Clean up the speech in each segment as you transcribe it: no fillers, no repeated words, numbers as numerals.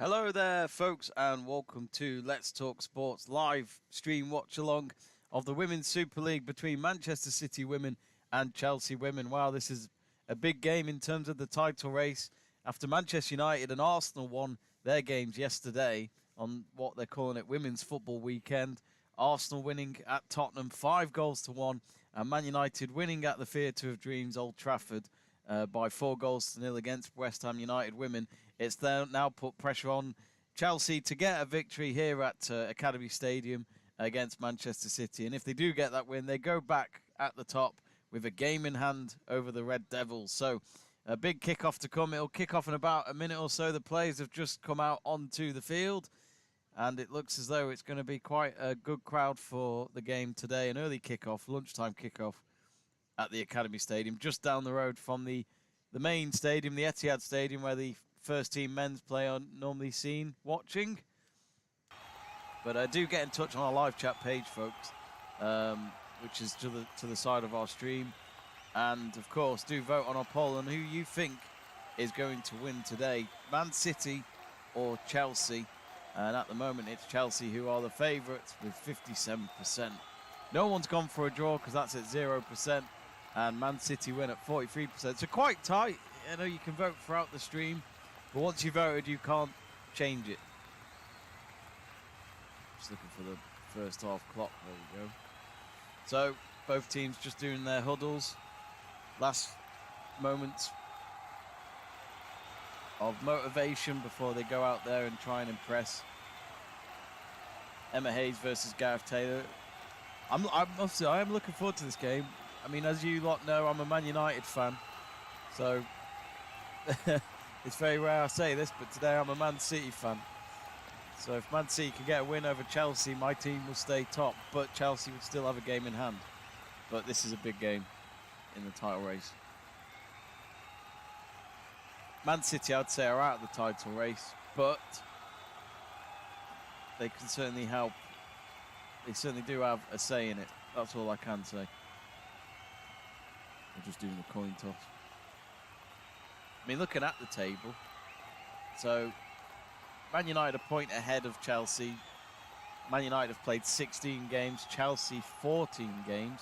Hello there, folks, and welcome to Let's Talk Sports live stream watch along of the Women's Super League between Manchester City women and Chelsea women. Wow, this is a big game in terms of the title race after Manchester United and Arsenal won their games yesterday on what they're calling it Women's Football Weekend. Arsenal winning at Tottenham 5-1, and Man United winning at the Theatre of Dreams, Old Trafford, by 4-0 against West Ham United women. It's now put pressure on Chelsea to get a victory here at Academy Stadium against Manchester City. And if they do get that win, they go back at the top with a game in hand over the Red Devils. So a big kickoff to come. It'll kick off in about a minute or so. The players have just come out onto the field, and it looks as though it's going to be quite a good crowd for the game today. An early kickoff, lunchtime kickoff at the Academy Stadium, just down the road from the main stadium, the Etihad Stadium, where the first team men's play are normally seen watching. But do get in touch on our live chat page, folks, which is to the side of our stream. And, of course, do vote on our poll on who you think is going to win today, Man City or Chelsea. And at the moment, it's Chelsea who are the favourites with 57%. No one's gone for a draw because that's at 0%. And Man City win at 43%. So quite tight. I know you can vote throughout the stream, but once you voted, you can't change it. Just looking for the first half clock. There we go. So both teams just doing their huddles. Last moments of motivation before they go out there and try and impress. Emma Hayes versus Gareth Taylor. I am looking forward to this game. I mean, as you lot know, I'm a Man United fan, so it's very rare I say this, but today I'm a Man City fan. So if Man City can get a win over Chelsea, my team will stay top, but Chelsea would still have a game in hand. But this is a big game in the title race. Man City, I'd say, are out of the title race, but they can certainly help. They certainly do have a say in it. That's all I can say. We're just doing the coin toss. I mean, looking at the table, so Man United a point ahead of Chelsea. Man United have played 16 games, Chelsea 14 games.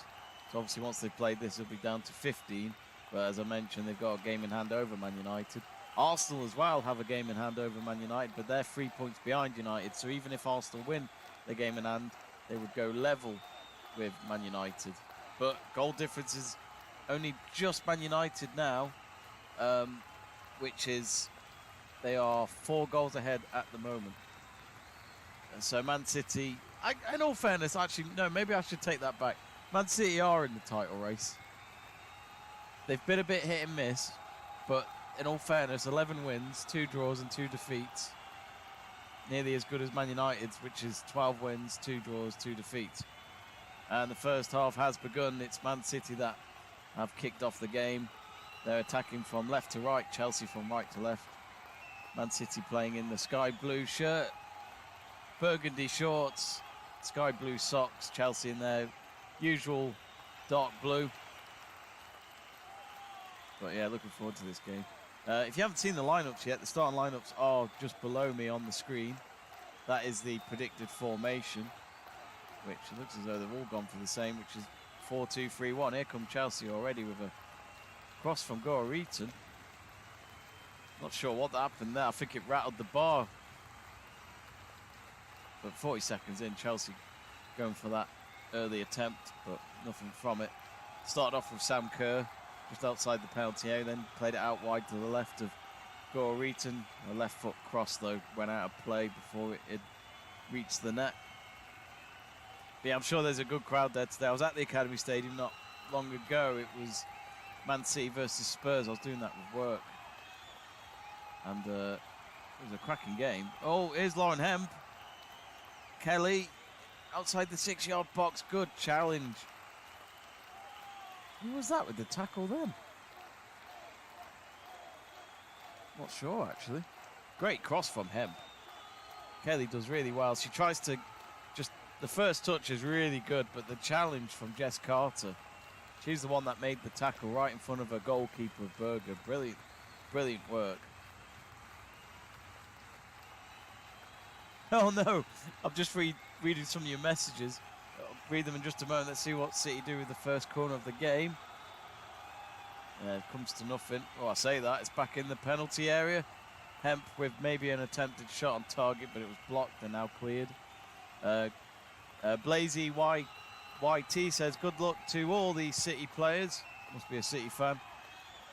So obviously once they've played this, it'll be down to 15. But as I mentioned, they've got a game in hand over Man United. Arsenal as well have a game in hand over Man United, but they're 3 points behind United. So even if Arsenal win their game in hand, they would go level with Man United. But goal difference is only just Man United now, which is they are 4 goals ahead at the moment. And so Man City, in all fairness, actually, no, maybe I should take that back. Man City are in the title race. They've been a bit hit and miss, but in all fairness, 11 wins, 2 draws and 2 defeats. Nearly as good as Man United's, which is 12 wins, 2 draws, 2 defeats. And the first half has begun. It's Man City that have kicked off the game. They're attacking from left to right, Chelsea from right to left. Man City playing in the sky blue shirt, burgundy shorts, sky blue socks. Chelsea in their usual dark blue. But yeah, looking forward to this game. If you haven't seen the lineups yet, the starting lineups are just below me on the screen. That is the predicted formation, which looks as though they've all gone for the same, which is 4-2-3-1. Here come Chelsea already with a cross from Gora Eaton. Not sure what happened there. I think it rattled the bar. But 40 seconds in, Chelsea going for that early attempt, but nothing from it. Started off with Sam Kerr just outside the penalty area, then played it out wide to the left of Gora Eaton. A left foot cross, though, went out of play before it had reached the net. But yeah, I'm sure there's a good crowd there today. I was at the Academy Stadium not long ago. It was Man City versus Spurs. I was doing that with work. And it was a cracking game. Oh, here's Lauren Hemp. Kelly outside the 6-yard box. Good challenge. Who was that with the tackle then? Not sure, actually. Great cross from Hemp. Kelly does really well. She tries to just... The first touch is really good, but the challenge from Jess Carter, she's the one that made the tackle right in front of her goalkeeper, Berger. Brilliant, brilliant work. Oh no, I'm just reading some of your messages. I'll read them in just a moment. Let's see what City do with the first corner of the game. It comes to nothing. Oh, I say that. It's back in the penalty area. Hemp with maybe an attempted shot on target, but it was blocked and now cleared. Blazy YT says, good luck to all the City players. Must be a City fan.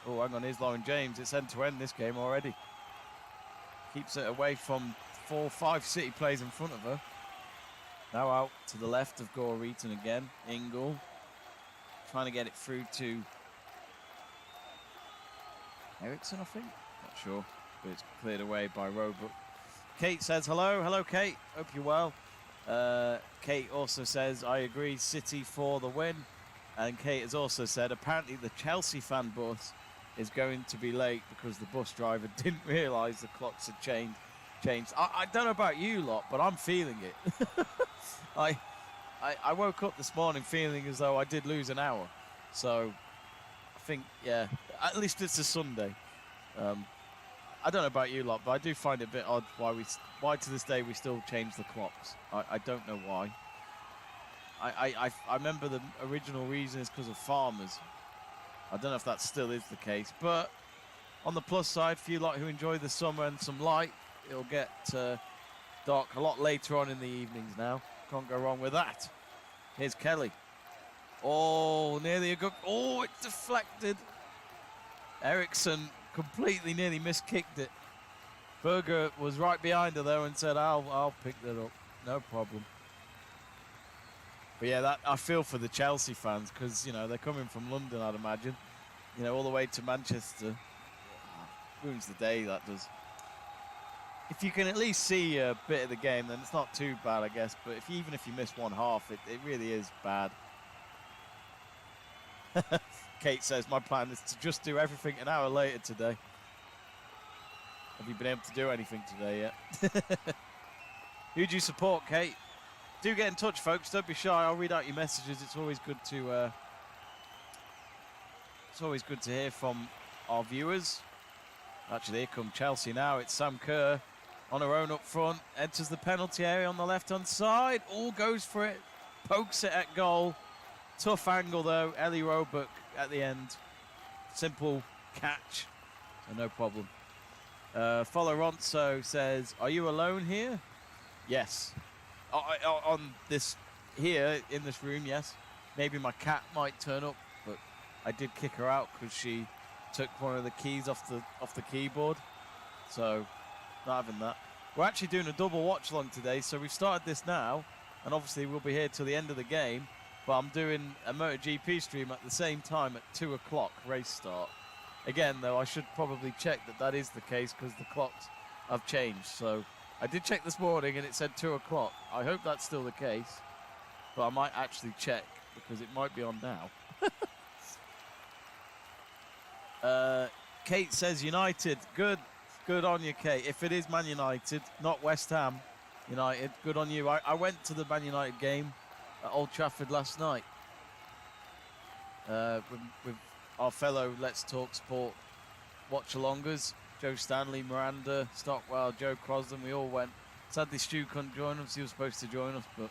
Oh, hang on, here's Lauren James. It's end-to-end this game already. Keeps it away from 4-5 City players in front of her. Now out to the left of Gore Eaton again. Ingle. Trying to get it through to Ericsson, I think. Not sure. But it's cleared away by Roebuck. Kate says hello. Hello, Kate. Hope you're well. Kate also says, I agree, City for the win. And Kate has also said, apparently the Chelsea fan bus is going to be late because the bus driver didn't realise the clocks had changed. I don't know about you lot, but I'm feeling it. I woke up this morning feeling as though I did lose an hour. So I think, yeah, at least it's a Sunday. I don't know about you lot, but I do find it a bit odd why to this day we still change the clocks. I don't know why. I remember the original reason is because of farmers. I don't know if that still is the case, but on the plus side, for you lot who enjoy the summer and some light, it'll get dark a lot later on in the evenings now. Can't go wrong with that. Here's Kelly. Oh, nearly a good... Oh, it's deflected. Ericsson completely nearly miskicked it. Berger was right behind her though and said, I'll pick that up. No problem. But yeah, I feel for the Chelsea fans because, you know, they're coming from London, I'd imagine. You know, all the way to Manchester. Ruins the day, that does. If you can at least see a bit of the game, then it's not too bad, I guess. But even if you miss one half, it really is bad. Kate says, my plan is to just do everything an hour later today. Have you been able to do anything today yet? Who do you support, Kate? Do get in touch, folks. Don't be shy. I'll read out your messages. It's always good to hear from our viewers. Actually, here come Chelsea now. It's Sam Kerr on her own up front. Enters the penalty area on the left-hand side. All goes for it. Pokes it at goal. Tough angle, though. Ellie Roebuck at the end. Simple catch. So no problem. Foloronzo says, are you alone here? Yes. On this here in this room, yes. Maybe my cat might turn up, but I did kick her out because she took one of the keys off the keyboard. So not having that. We're actually doing a double watch along today, so we've started this now, and obviously we'll be here till the end of the game. But I'm doing a MotoGP stream at the same time at 2 o'clock race start. Again, though, I should probably check that is the case because the clocks have changed. So I did check this morning and it said 2 o'clock. I hope that's still the case, but I might actually check because it might be on now. Kate says United. Good on you, Kate. If it is Man United, not West Ham United, good on you. I went to the Man United game at Old Trafford last night with our fellow Let's Talk Sport watch-alongers, Joe Stanley, Miranda, Stockwell, Joe Crosden. We all went. Sadly, Stu couldn't join us. He was supposed to join us, but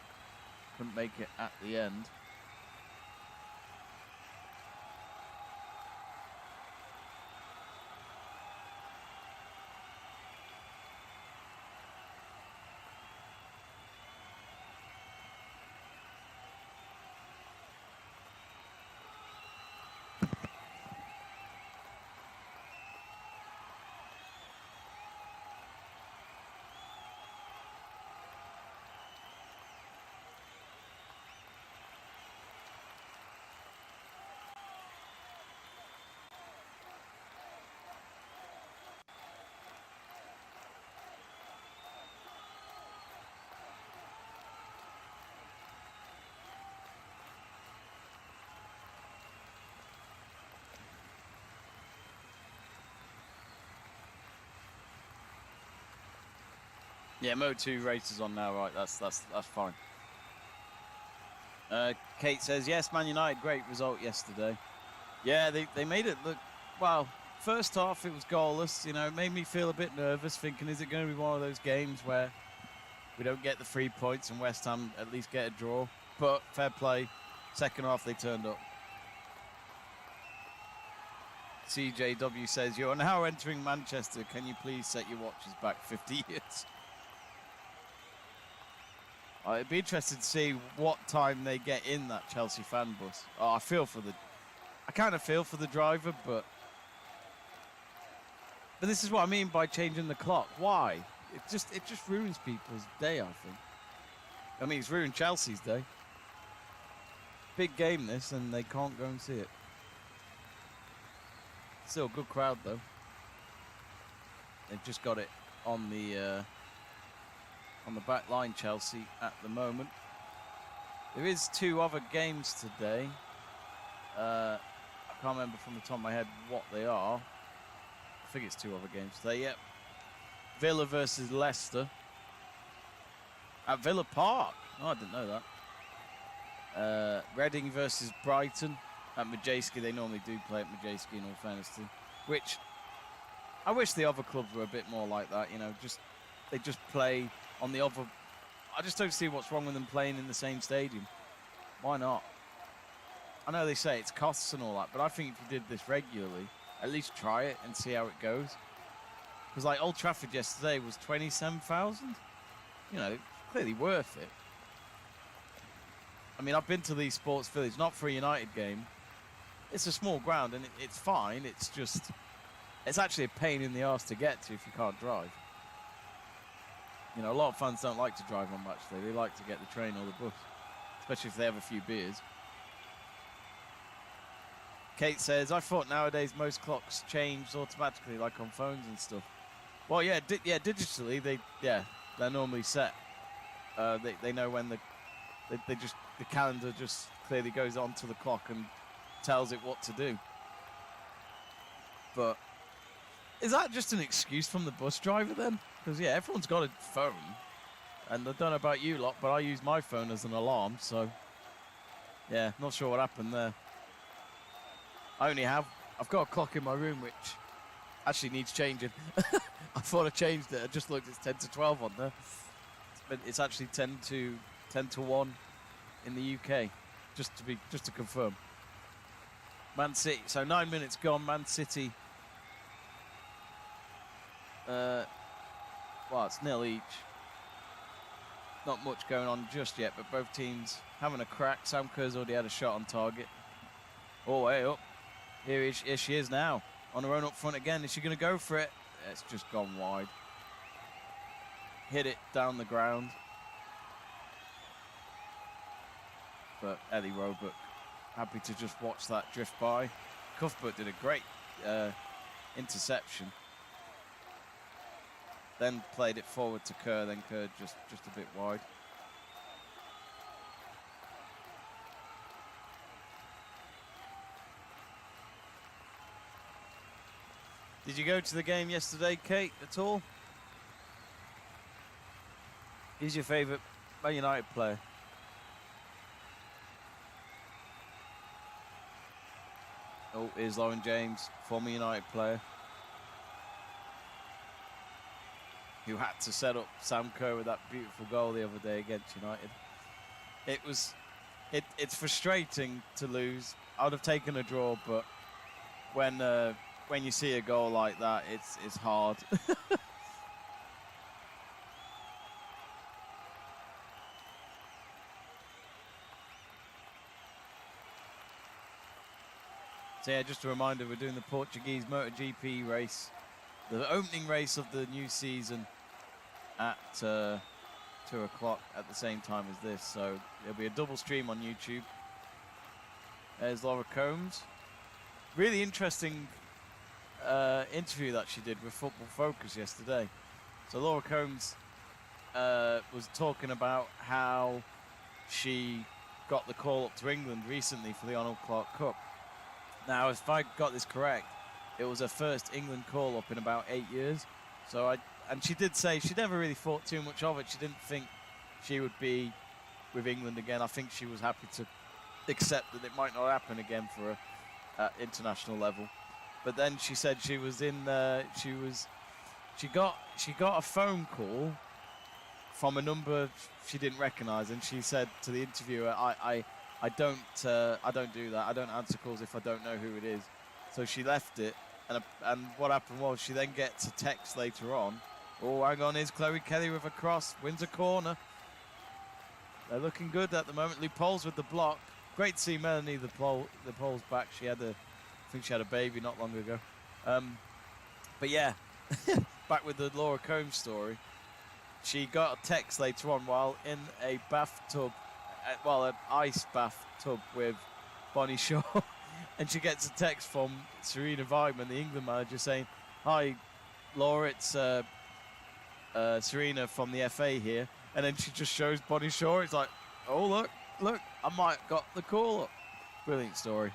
couldn't make it at the end. Yeah, Mode 2 races on now, right? That's fine. Kate says, yes, Man United, great result yesterday. Yeah, they made it look, well, first half it was goalless. You know, it made me feel a bit nervous thinking, is it going to be one of those games where We don't get the 3 points, and West Ham at least get a draw. But fair play. Second half, they turned up. CJW says, "You are now entering Manchester. Can you please set your watches back 50 years?" I'd be interested to see what time they get in that Chelsea fan bus. Oh, I kind of feel for the driver, but this is what I mean by changing the clock. Why? It just ruins people's day, I think. I mean, it's ruined Chelsea's day. Big game this, and they can't go and see it. Still a good crowd, though. They've just got it on the back line, Chelsea, at the moment. There is 2 other games today. I can't remember from the top of my head what they are. I think it's 2 other games today. Yep. Villa versus Leicester at Villa Park. Oh, I didn't know that. Reading versus Brighton at Majewski. They normally do play at Majewski, in all fairness to, which I wish the other clubs were a bit more like that. You know, they just play on the other. I just don't see what's wrong with them playing in the same stadium. Why not? I know they say it's costs and all that, but I think if you did this regularly, at least try it and see how it goes. Because like Old Trafford yesterday was 27,000. You know, clearly worth it. I mean, I've been to these Sports Village, not for a United game. It's a small ground and it's fine. It's just, it's actually a pain in the arse to get to if you can't drive. You know, a lot of fans don't like to drive on match day. They like to get the train or the bus, especially if they have a few beers. Kate says, "I thought nowadays most clocks changed automatically, like on phones and stuff." Well, yeah, digitally they're normally set. They know when the calendar just clearly goes onto the clock and tells it what to do. But is that just an excuse from the bus driver then? Because yeah, everyone's got a phone, and I don't know about you lot, but I use my phone as an alarm. So yeah, not sure what happened there. I've got a clock in my room which actually needs changing. I thought I changed it. I just looked, it's 10 to 12 on there. But it's actually 10 to 1 in the UK. Just to confirm. Man City. So 9 minutes gone. Man City. Well, it's nil each. Not much going on just yet, but both teams having a crack. Sam Kerr's already had a shot on target. Oh, way up. Here she is now. On her own up front again. Is she going to go for it? It's just gone wide. Hit it down the ground. But Ellie Roebuck happy to just watch that drift by. Cuthbert did a great interception. Then played it forward to Kerr. Then Kerr just a bit wide. Did you go to the game yesterday, Kate, at all? Who's your favourite Man United player? Oh, here's Lauren James, former United player, who had to set up Sam Kerr with that beautiful goal the other day against United. It's frustrating to lose. I would have taken a draw, but when you see a goal like that, it's hard. So yeah, just a reminder, we're doing the Portuguese MotoGP race, the opening race of the new season at 2 o'clock at the same time as this. So there'll be a double stream on YouTube. There's Laura Combs. Really interesting interview that she did with Football Focus yesterday. So Laura Combs was talking about how she got the call up to England recently for the Arnold Clark Cup. Now, if I got this correct, it was her first England call up in about 8 years. So and she did say she never really thought too much of it. She didn't think she would be with England again. I think she was happy to accept that it might not happen again for her at international level. But then she said she was in she got a phone call from a number she didn't recognise, and she said to the interviewer, I don't do that. I don't answer calls if I don't know who it is. So she left it, and what happened was she then gets a text later on. Oh, hang on, here's Chloe Kelly with a cross, wins a corner. They're looking good at the moment. Leupolz with the block. Great to see Melanie the Poles back. I think she had a baby not long ago. But yeah, back with the Laura Combs story. She got a text later on while in a bathtub, an ice bathtub with Bonnie Shaw, and she gets a text from Serena Weigman, the England manager, saying, "Hi, Laura, it's Serena from the FA here." And then she just shows Bonnie Shaw. It's like, oh, look, I might have got the call up. Brilliant story.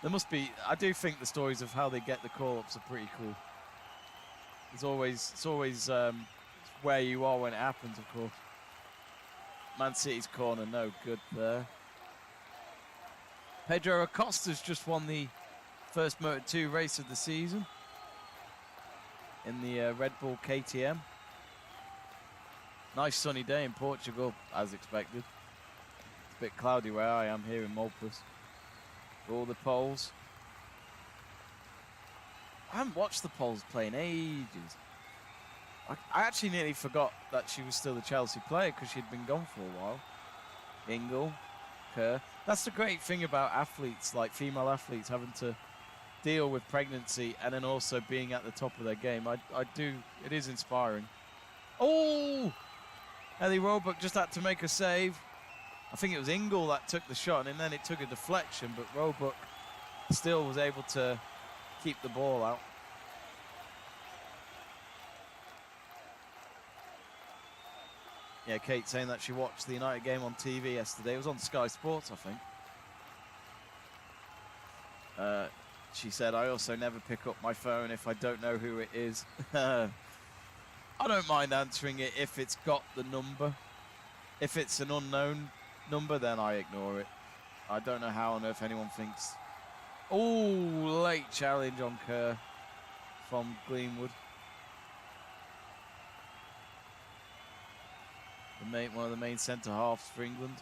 There must be, I do think the stories of how they get the call-ups are pretty cool. It's always where you are when it happens, of course. Man City's corner, no good there. Pedro Acosta's just won the first Moto2 race of the season in the Red Bull KTM. Nice sunny day in Portugal, as expected. It's a bit cloudy where I am here in Malpas. All the Poles. I haven't watched the Poles play in ages. I actually nearly forgot that she was still a Chelsea player because she'd been gone for a while. Ingle, Kerr. That's the great thing about athletes, like female athletes, having to deal with pregnancy and then also being at the top of their game. It is inspiring. Oh! Ellie Roebuck just had to make a save. I think it was Ingle that took the shot, and then it took a deflection, but Roebuck still was able to keep the ball out. Yeah, Kate saying that she watched the United game on TV yesterday. It was on Sky Sports, I think. She said, I also never pick up my phone if I don't know who it is. I don't mind answering it if it's got the number. If it's an unknown number, then I ignore it. I don't know how on earth anyone thinks. Oh, late challenge on Kerr from Greenwood. One of the main centre halves for England,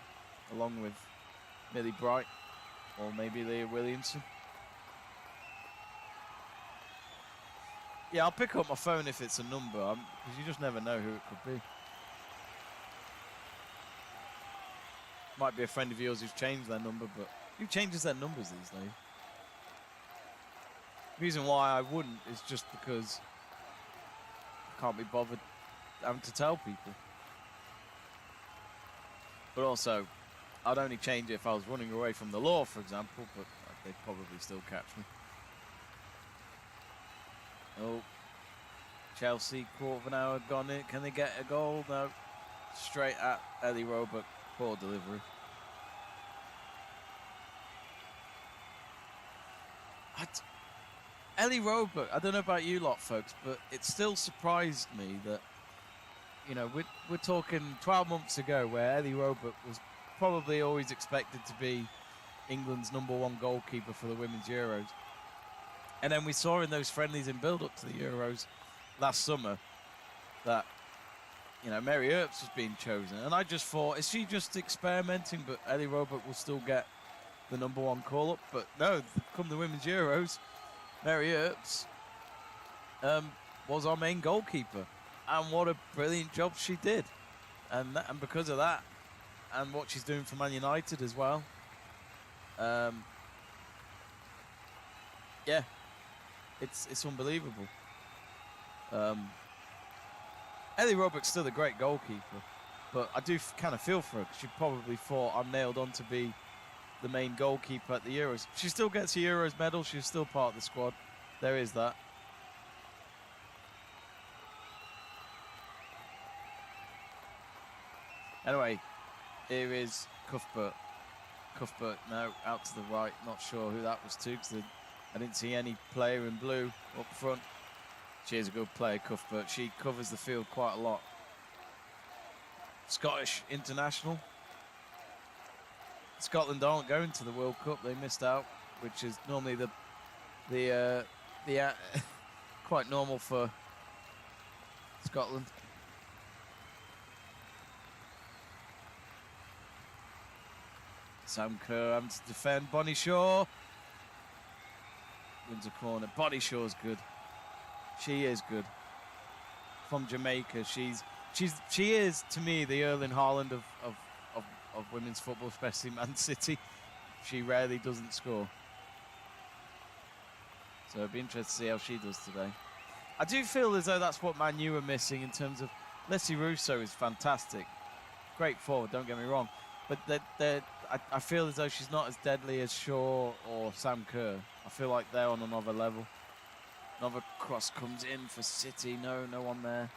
along with Millie Bright or maybe Leah Williamson. Yeah, I'll pick up my phone if it's a number, because you just never know who it could be. Might be a friend of yours who's changed their number, but who changes their numbers these days? The reason why I wouldn't is just because I can't be bothered having to tell people. But also, I'd only change it if I was running away from the law, for example, but they'd probably still catch me. Oh, Chelsea, quarter of an hour gone in. Can they get a goal? No. Straight at Ellie Roebuck. Poor delivery. Ellie Roebuck, I don't know about you lot, folks, but it still surprised me that, you know, we're talking 12 months ago where Ellie Roebuck was probably always expected to be England's #1 goalkeeper for the Women's Euros. And then we saw in those friendlies in build-up to the Euros last summer that, you know, Mary Earps was being chosen. And I just thought, is she just experimenting? But Ellie Roebuck will still get the #1 call-up. But no, come the Women's Euros, Mary Earps was our main goalkeeper. And what a brilliant job she did. And because of that, and what she's doing for Man United as well, yeah, it's unbelievable. Ellie Roebuck's still a great goalkeeper, but I do kind of feel for her because she probably thought I'm nailed on to be the main goalkeeper at the Euros. She still gets a Euros medal. She's still part of the squad. There is that. Anyway, here is Cuthbert. Cuthbert now out to the right. Not sure who that was to because I didn't see any player in blue up front. She is a good player, Cuthbert. She covers the field quite a lot. Scottish international. Scotland aren't going to the World Cup. They missed out, which is normally the quite normal for Scotland. Sam Kerr having to defend. Bonnie Shaw wins a corner. Bonnie Shaw's good. She is good. From Jamaica, she is to me the Erling Haaland of women's football, especially Man City. She rarely doesn't score. So it'll be interesting to see how she does today. I do feel as though that's what Man U are missing in terms of Leslie Russo is fantastic. Great forward, don't get me wrong. But I feel as though she's not as deadly as Shaw or Sam Kerr. I feel like they're on another level. Another cross comes in for City. No one there.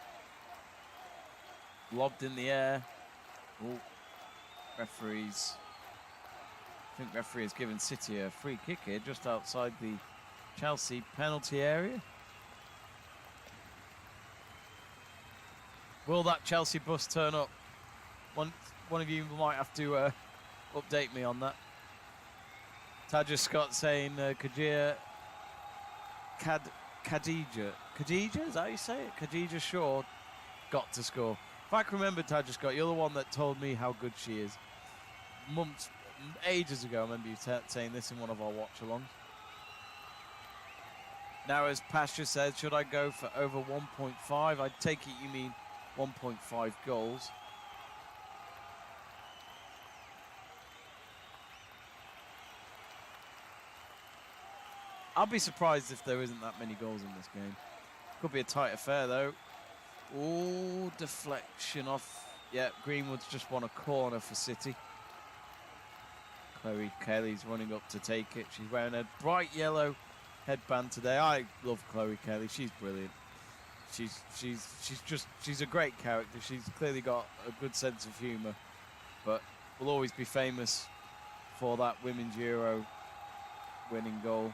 Lobbed in the air. Ooh. Referees. I think referee has given City a free kick here just outside the Chelsea penalty area. Will that Chelsea bus turn up? One of you might have to update me on that. Taja Scott saying Khadija, is that how you say it? Khadija Shaw got to score. If I can remember, Taja Scott, you're the one that told me how good she is. Ages ago, I remember you saying this in one of our watch-alongs. Now, as Pasha says, should I go for over 1.5? I take it you mean 1.5 goals. I'll be surprised if there isn't that many goals in this game. Could be a tight affair, though. Ooh, deflection off. Yeah, Greenwood's just won a corner for City. Chloe Kelly's running up to take it. She's wearing a bright yellow headband today. I love Chloe Kelly. She's brilliant. She's a great character. She's clearly got a good sense of humour, but will always be famous for that Women's Euro winning goal.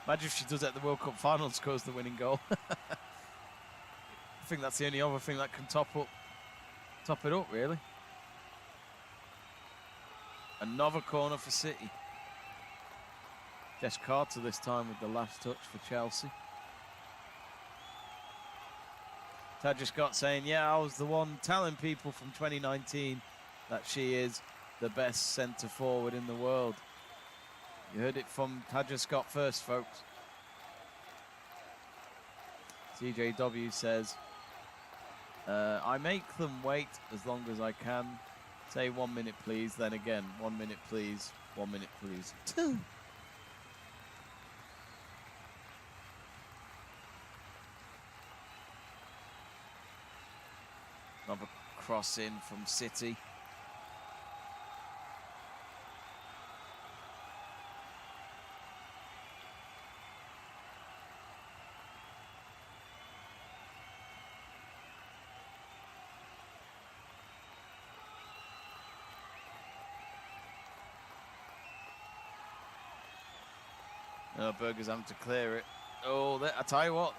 Imagine if she does it at the World Cup final and scores the winning goal. I think that's the only other thing that can top it up, really. Another corner for City. Jess Carter this time with the last touch for Chelsea. Taja Scott saying, yeah, I was the one telling people from 2019 that she is the best centre forward in the world. You heard it from Taja Scott first, folks. CJW says, I make them wait as long as I can. Say 1 minute, please. Then again, 1 minute, please. 1 minute, please. Another cross in from City. Berger's having to clear it. Oh, I tell you what,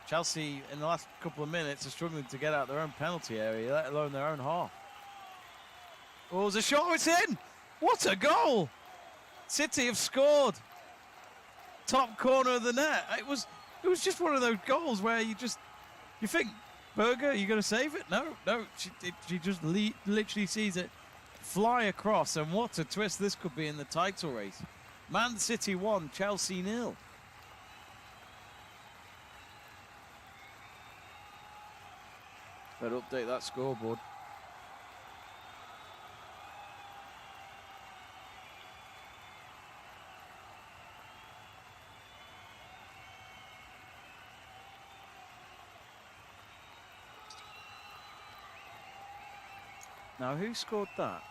Chelsea in the last couple of minutes are struggling to get out their own penalty area, let alone their own half. Oh, there's a shot, it's in! What a goal! City have scored. Top corner of the net. It was just one of those goals where you think, Berger, are you going to save it? No, she just literally sees it fly across, and what a twist this could be in the title race. Man City 1, Chelsea 0. Better update that scoreboard. Now, who scored that?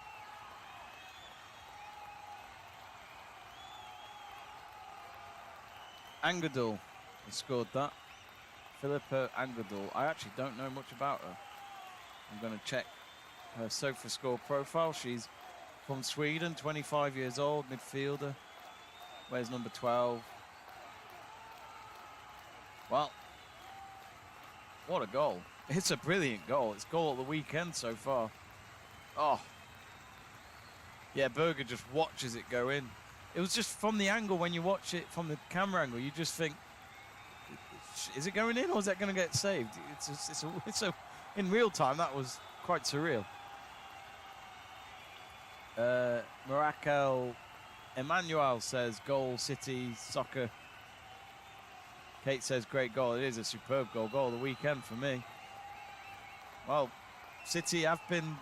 Angadal has scored that. Philippa Angadal. I actually don't know much about her. I'm going to check her SofaScore profile. She's from Sweden, 25 years old, midfielder. Wears number 12. Well, what a goal. It's a brilliant goal. It's goal of the weekend so far. Oh. Yeah, Berger just watches it go in. It was just from the angle, when you watch it from the camera angle, you just think, is it going in or is that going to get saved? In real time, that was quite surreal. Mirakel Emmanuel says goal, City, soccer. Kate says great goal. It is a superb goal. Goal of the weekend for me. Well, City have been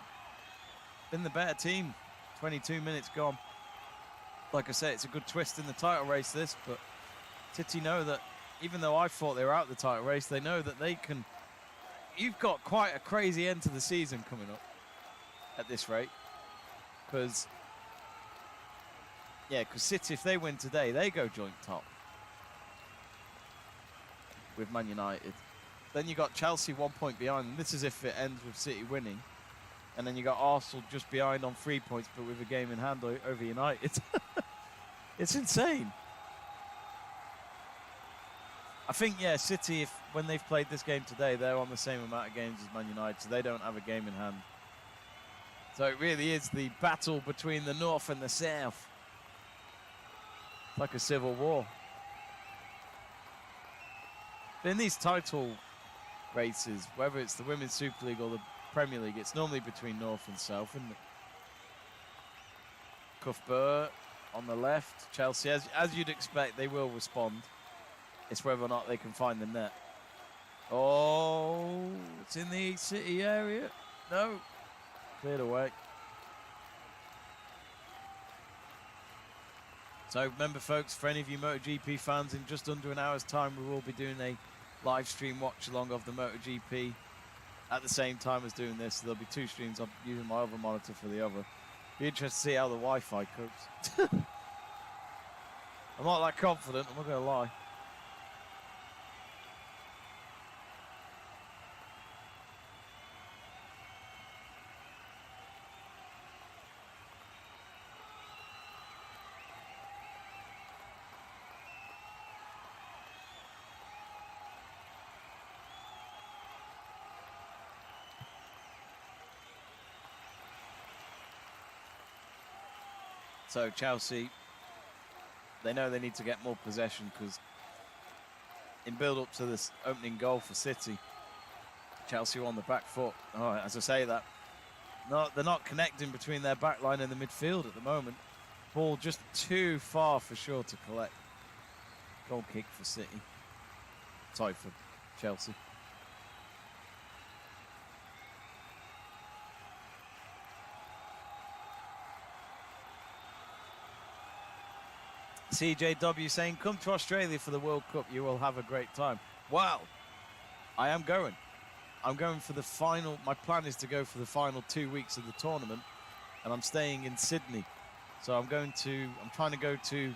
the better team. 22 minutes gone. Like I say, it's a good twist in the title race, this, but City know that even though I thought they were out of the title race, they know that they can. You've got quite a crazy end to the season coming up at this rate. Because City, if they win today, they go joint top with Man United. Then you got Chelsea 1 point behind, and this is if it ends with City winning. And then you got Arsenal just behind on 3 points, but with a game in hand over United. It's insane. I think, City, when they've played this game today, they're on the same amount of games as Man United, so they don't have a game in hand. So it really is the battle between the North and the South. It's like a civil war. But in these title races, whether it's the Women's Super League or the Premier League, it's normally between North and South, isn't it? Cuthbert on the left. Chelsea, as you'd expect, they will respond. It's whether or not they can find the net. Oh, it's in the City area. No. Cleared away. So remember, folks, for any of you MotoGP fans, in just under an hour's time, we will be doing a live stream watch along of the MotoGP at the same time as doing this. So there'll be two streams. I'm using my other monitor for the other. Be interested to see how the Wi-Fi copes. I'm not that confident, I'm not going to lie. So Chelsea, they know they need to get more possession, because in build-up to this opening goal for City, Chelsea were on the back foot. Oh, as I say that, they're not connecting between their back line and the midfield at the moment. Ball just too far for Shaw to collect. Goal kick for City. Sorry, for Chelsea. CJW saying, come to Australia for the World Cup, you will have a great time. Wow, I am going. I'm going for the final. My plan is to go for the final 2 weeks of the tournament, and I'm staying in Sydney. So I'm trying to go to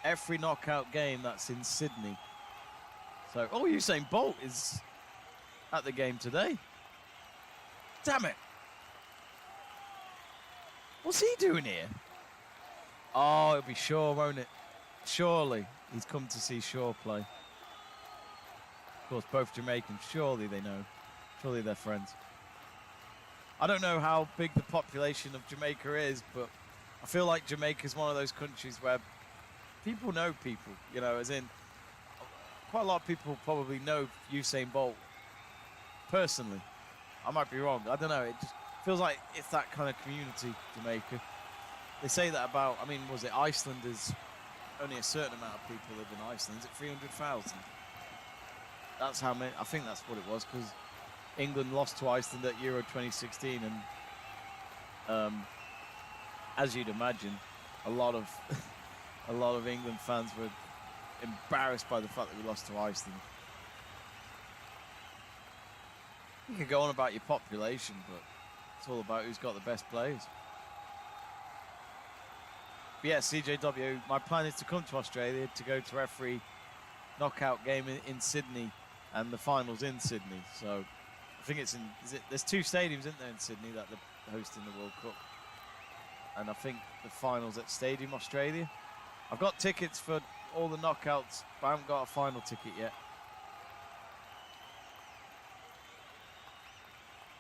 every knockout game that's in Sydney. So, Usain Bolt is at the game today. Damn it. What's he doing here? Oh, it'll be Shaw, won't it? Surely he's come to see Shaw play. Of course, both Jamaicans. Surely they know. Surely they're friends. I don't know how big the population of Jamaica is, but I feel like Jamaica is one of those countries where people know people. You know, as in, quite a lot of people probably know Usain Bolt personally. I might be wrong. I don't know. It just feels like it's that kind of community, Jamaica. They say that about, was it Iceland is only a certain amount of people live in Iceland. Is it 300,000? That's how many, I think that's what it was, because England lost to Iceland at Euro 2016, and as you'd imagine, a lot of England fans were embarrassed by the fact that we lost to Iceland. You can go on about your population, but it's all about who's got the best players. But yeah, CJW, my plan is to come to Australia to go to every knockout game in Sydney and the finals in Sydney. So I think there's two stadiums, isn't there, in Sydney that they're hosting the World Cup. And I think the finals at Stadium Australia. I've got tickets for all the knockouts, but I haven't got a final ticket yet.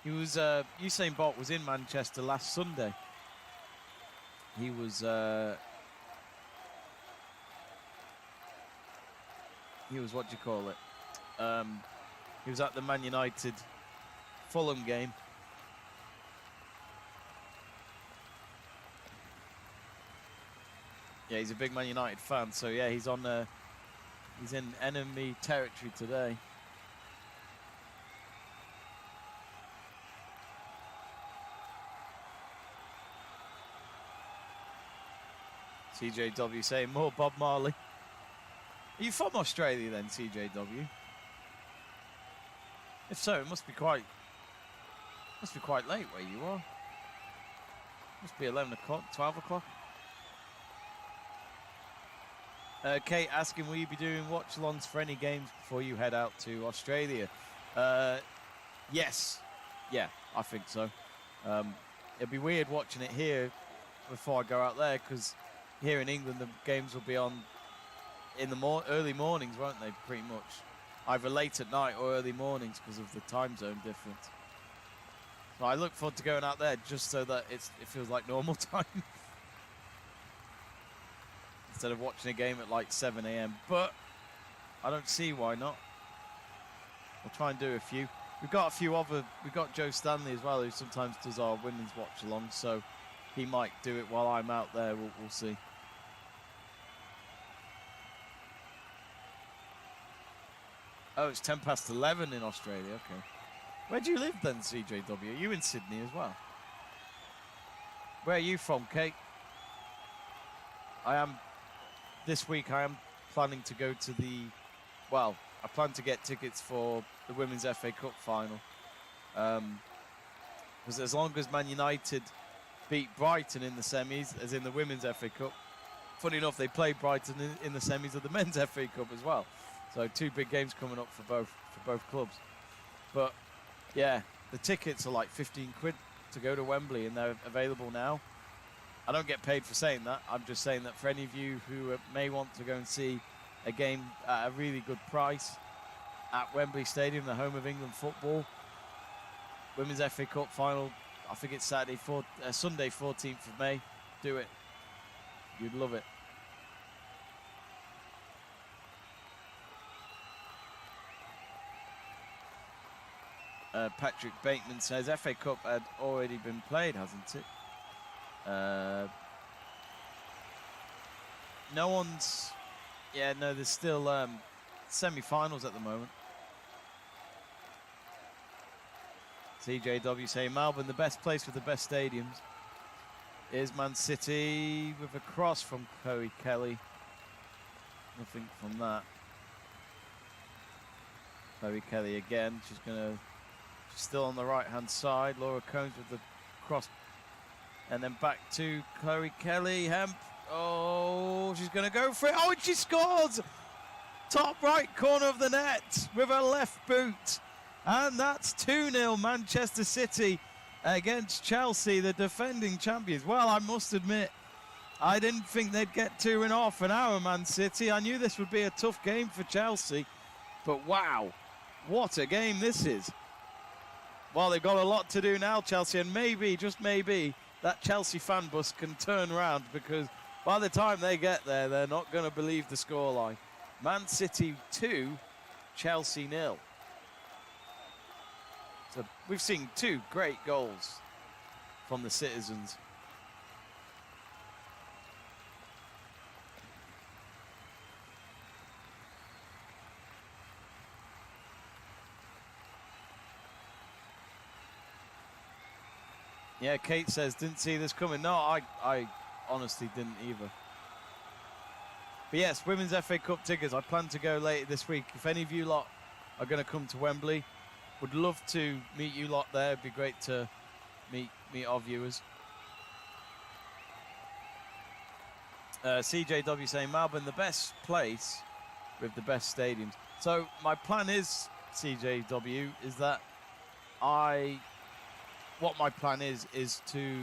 Usain Bolt was in Manchester last Sunday. He was what do you call it? He was at the Man United Fulham game. Yeah, he's a big Man United fan, so yeah, he's on. He's in enemy territory today. CJW saying more Bob Marley. Are you from Australia then, CJW? If so, it must be quite late where you are. Must be 11 o'clock, 12 o'clock. Kate asking, will you be doing watch-alongs for any games before you head out to Australia? Yes. Yeah, I think so. It'd be weird watching it here before I go out there, because here in England the games will be on in the early mornings, won't they, pretty much? Either late at night or early mornings because of the time zone difference. So I look forward to going out there just so that it feels like normal time. Instead of watching a game at like 7 a.m. But I don't see why not. We'll try and do a few. We've got Joe Stanley as well, who sometimes does our women's watch along, so he might do it while I'm out there. We'll see. Oh, it's 11:10 in Australia. Okay. Where do you live then, CJW? Are you in Sydney as well? Where are you from, Kate? This week I am planning to go to I plan to get tickets for the Women's FA Cup final. Because as long as Man United beat Brighton in the semis, as in the Women's FA Cup, funny enough, they play Brighton in the semis of the Men's FA Cup as well. So 2 big games coming up for both clubs. But yeah, the tickets are like 15 quid to go to Wembley, and they're available now. I don't get paid for saying that. I'm just saying that for any of you who may want to go and see a game at a really good price at Wembley Stadium, the home of England football, Women's FA Cup final, I think it's Sunday 14th of May. Do it. You'd love it. Patrick Bateman says FA Cup had already been played, hasn't it? No one's... Yeah, no, there's still semi-finals at the moment. CJW saying Melbourne, the best place with the best stadiums is Man City, with a cross from Chloe Kelly. Nothing from that. Chloe Kelly again. She's still on the right-hand side. Laura Combs with the cross. And then back to Chloe Kelly. Hemp. Oh, she's going to go for it. Oh, and she scores! Top right corner of the net with her left boot. And that's 2-0 Manchester City against Chelsea, the defending champions. Well, I must admit, I didn't think they'd get 2 in half an hour, Man City. I knew this would be a tough game for Chelsea. But wow, what a game this is. Well, they've got a lot to do now, Chelsea, and maybe, just maybe, that Chelsea fan bus can turn around, because by the time they get there, they're not going to believe the scoreline. Man City 2, Chelsea 0. So we've seen 2 great goals from the citizens. Yeah, Kate says, didn't see this coming. No, I honestly didn't either. But yes, Women's FA Cup tickets. I plan to go later this week. If any of you lot are going to come to Wembley, would love to meet you lot there. It'd be great to meet our viewers. CJW saying, Melbourne, the best place with the best stadiums. So my plan is, CJW, is that what my plan is to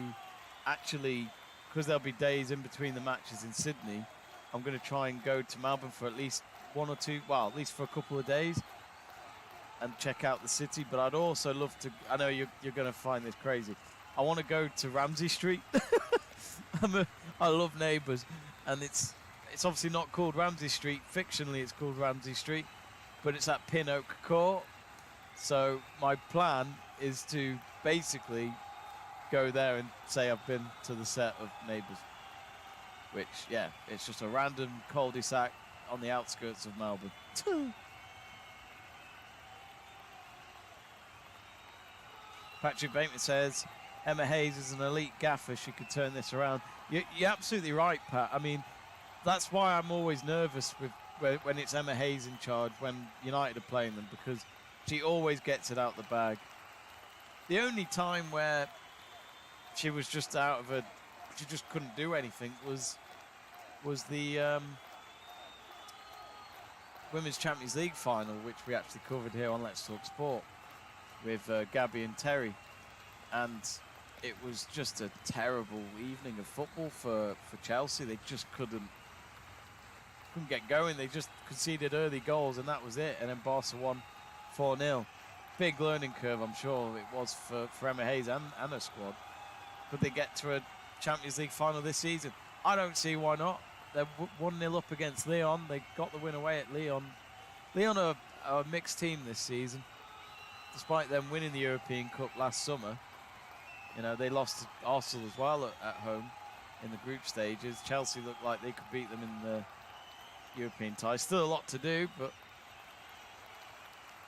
actually, because there'll be days in between the matches in Sydney, I'm going to try and go to Melbourne for at least 1 or 2, well, at least for a couple of days, and check out the city. But I'd also love to, I know you're going to find this crazy, I want to go to Ramsey Street. I love Neighbours, and it's obviously not called Ramsey Street. Fictionally, it's called Ramsey Street, but it's at Pin Oak Court. So my plan is to basically go there and say I've been to the set of Neighbours. which, yeah, it's just a random cul-de-sac on the outskirts of Melbourne. Patrick Bateman says, Emma Hayes is an elite gaffer. She could turn this around. You're absolutely right, Pat. I mean, that's why I'm always nervous when it's Emma Hayes in charge, when United are playing them, because she always gets it out the bag. The only time where she was just she just couldn't do anything was the Women's Champions League final, which we actually covered here on Let's Talk Sport with Gabby and Terry, and it was just a terrible evening of football for Chelsea. They just couldn't get going. They just conceded early goals, and that was it. And then Barca won 4-0. Big learning curve, I'm sure it was for Emma Hayes and her squad. Could they get to a Champions League final this season? I don't see why not. They're 1-0 up against Lyon. They got the win away at Lyon. Lyon are a mixed team this season. Despite them winning the European Cup last summer, you know, they lost to Arsenal as well at home in the group stages. Chelsea looked like they could beat them in the European tie. Still a lot to do, but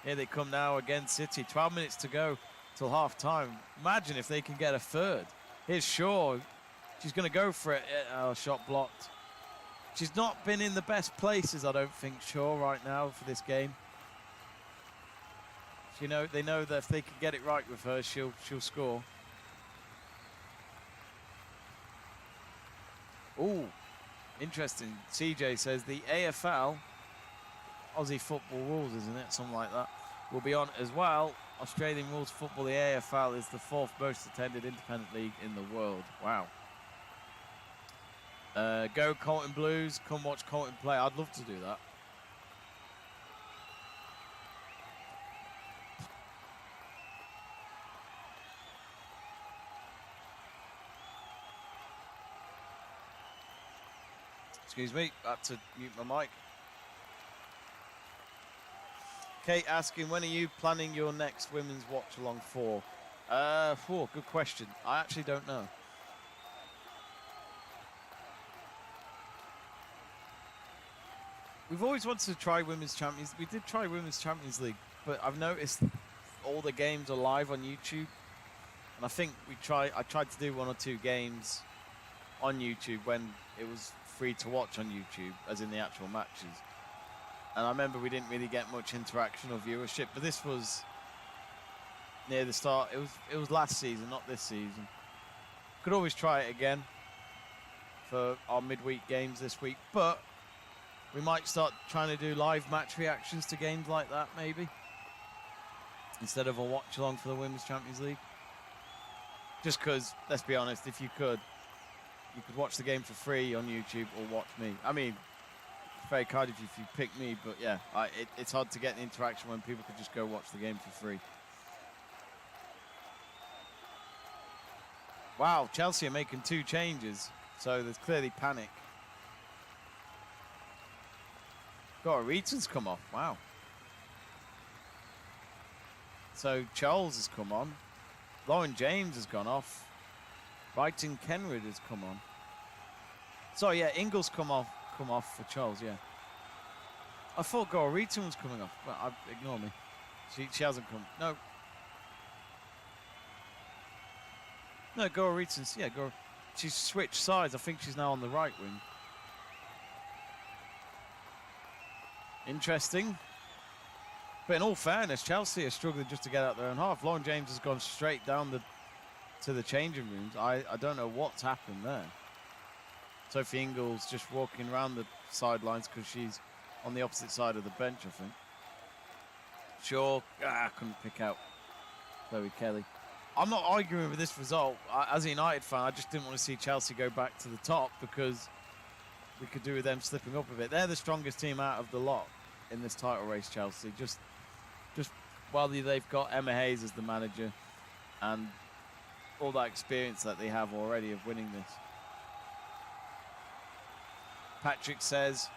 here they come now against City. 12 minutes to go till half time. Imagine if they can get a third. Here's Shaw. She's going to go for it. Shot blocked. She's not been in the best places, I don't think, Shaw, right now for this game. You know, they know that if they can get it right with her, she'll score. Ooh, interesting. CJ says the AFL, Aussie football rules, isn't it? Something like that. Will be on as well. Australian rules football, the AFL is the 4th most attended independent league in the world. Wow. Go Colton Blues. Come watch Colton play. I'd love to do that. Excuse me, I had to mute my mic. Kate asking, when are you planning your next women's watch along for? Good question. I actually don't know. We've always wanted to try Women's Champions. We did try Women's Champions League, but I've noticed all the games are live on YouTube. And I think I tried to do 1 or 2 games on YouTube when it was free to watch on YouTube, as in the actual matches. And I remember we didn't really get much interaction or viewership, but this was near the start. It was last season, not this season. Could always try it again for our midweek games this week, but we might start trying to do live match reactions to games like that, maybe, instead of a watch along for the Women's Champions League. Just because, let's be honest, if you could watch the game for free on YouTube or watch me. I mean, very kind of you if you pick me, but yeah, it's hard to get the interaction when people could just go watch the game for free. Wow, Chelsea are making 2 changes, so there's clearly panic. Reaton's come off, wow. So Charles has come on. Lauren James has gone off. Brighton Kenwood has come on. Sorry, yeah, Ingles come off for Charles, yeah. I thought Reaton was coming off, but ignore me. She hasn't come. No, Reaton's, yeah, she's switched sides. I think she's now on the right wing. Interesting. But in all fairness, Chelsea are struggling just to get out their own half. Lauren James has gone straight down to the changing rooms. I don't know what's happened there. Sophie Ingles just walking around the sidelines because she's on the opposite side of the bench, I think. Sure, couldn't pick out Chloe Kelly. I'm not arguing with this result. As a United fan, I just didn't want to see Chelsea go back to the top because we could do with them slipping up a bit. They're the strongest team out of the lot in this title race, Chelsea. Just while they've got Emma Hayes as the manager and all that experience that they have already of winning this. Patrick says,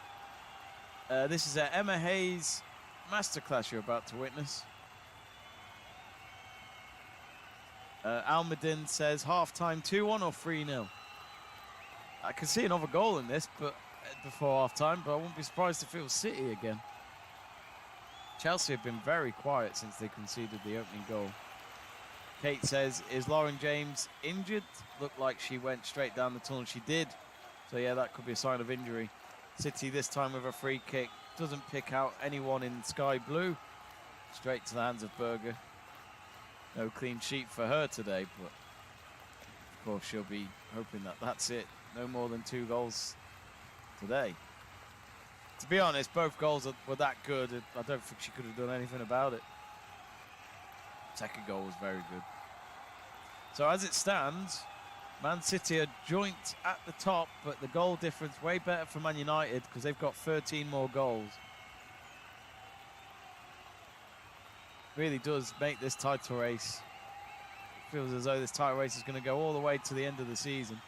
this is an Emma Hayes masterclass you're about to witness. Almadin says, half-time 2-1 or 3-0? I can see another goal in this, but before half-time, but I wouldn't be surprised if it was City again. Chelsea have been very quiet since they conceded the opening goal. Kate says, is Lauren James injured? Looked like she went straight down the tunnel. She did. So, yeah, that could be a sign of injury. City this time with a free kick. Doesn't pick out anyone in sky blue. Straight to the hands of Berger. No clean sheet for her today, but of course she'll be hoping that that's it. No more than 2 goals today. To be honest, both goals were that good. I don't think she could have done anything about it. Second goal was very good. So as it stands, Man City are joint at the top, but the goal difference way better for Man United because they've got 13 more goals. Really does make this title race. Feels as though this title race is going to go all the way to the end of the season.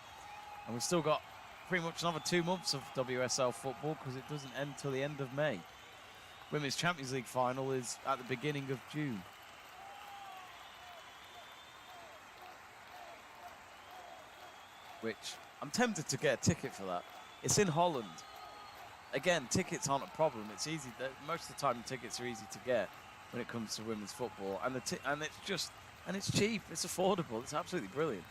And we've still got pretty much another 2 months of WSL football because it doesn't end till the end of May. Women's Champions League final is at the beginning of June. Which I'm tempted to get a ticket for that. It's in Holland. Again, tickets aren't a problem. It's easy. Most of the time, tickets are easy to get when it comes to women's football, and it's cheap. It's affordable. It's absolutely brilliant.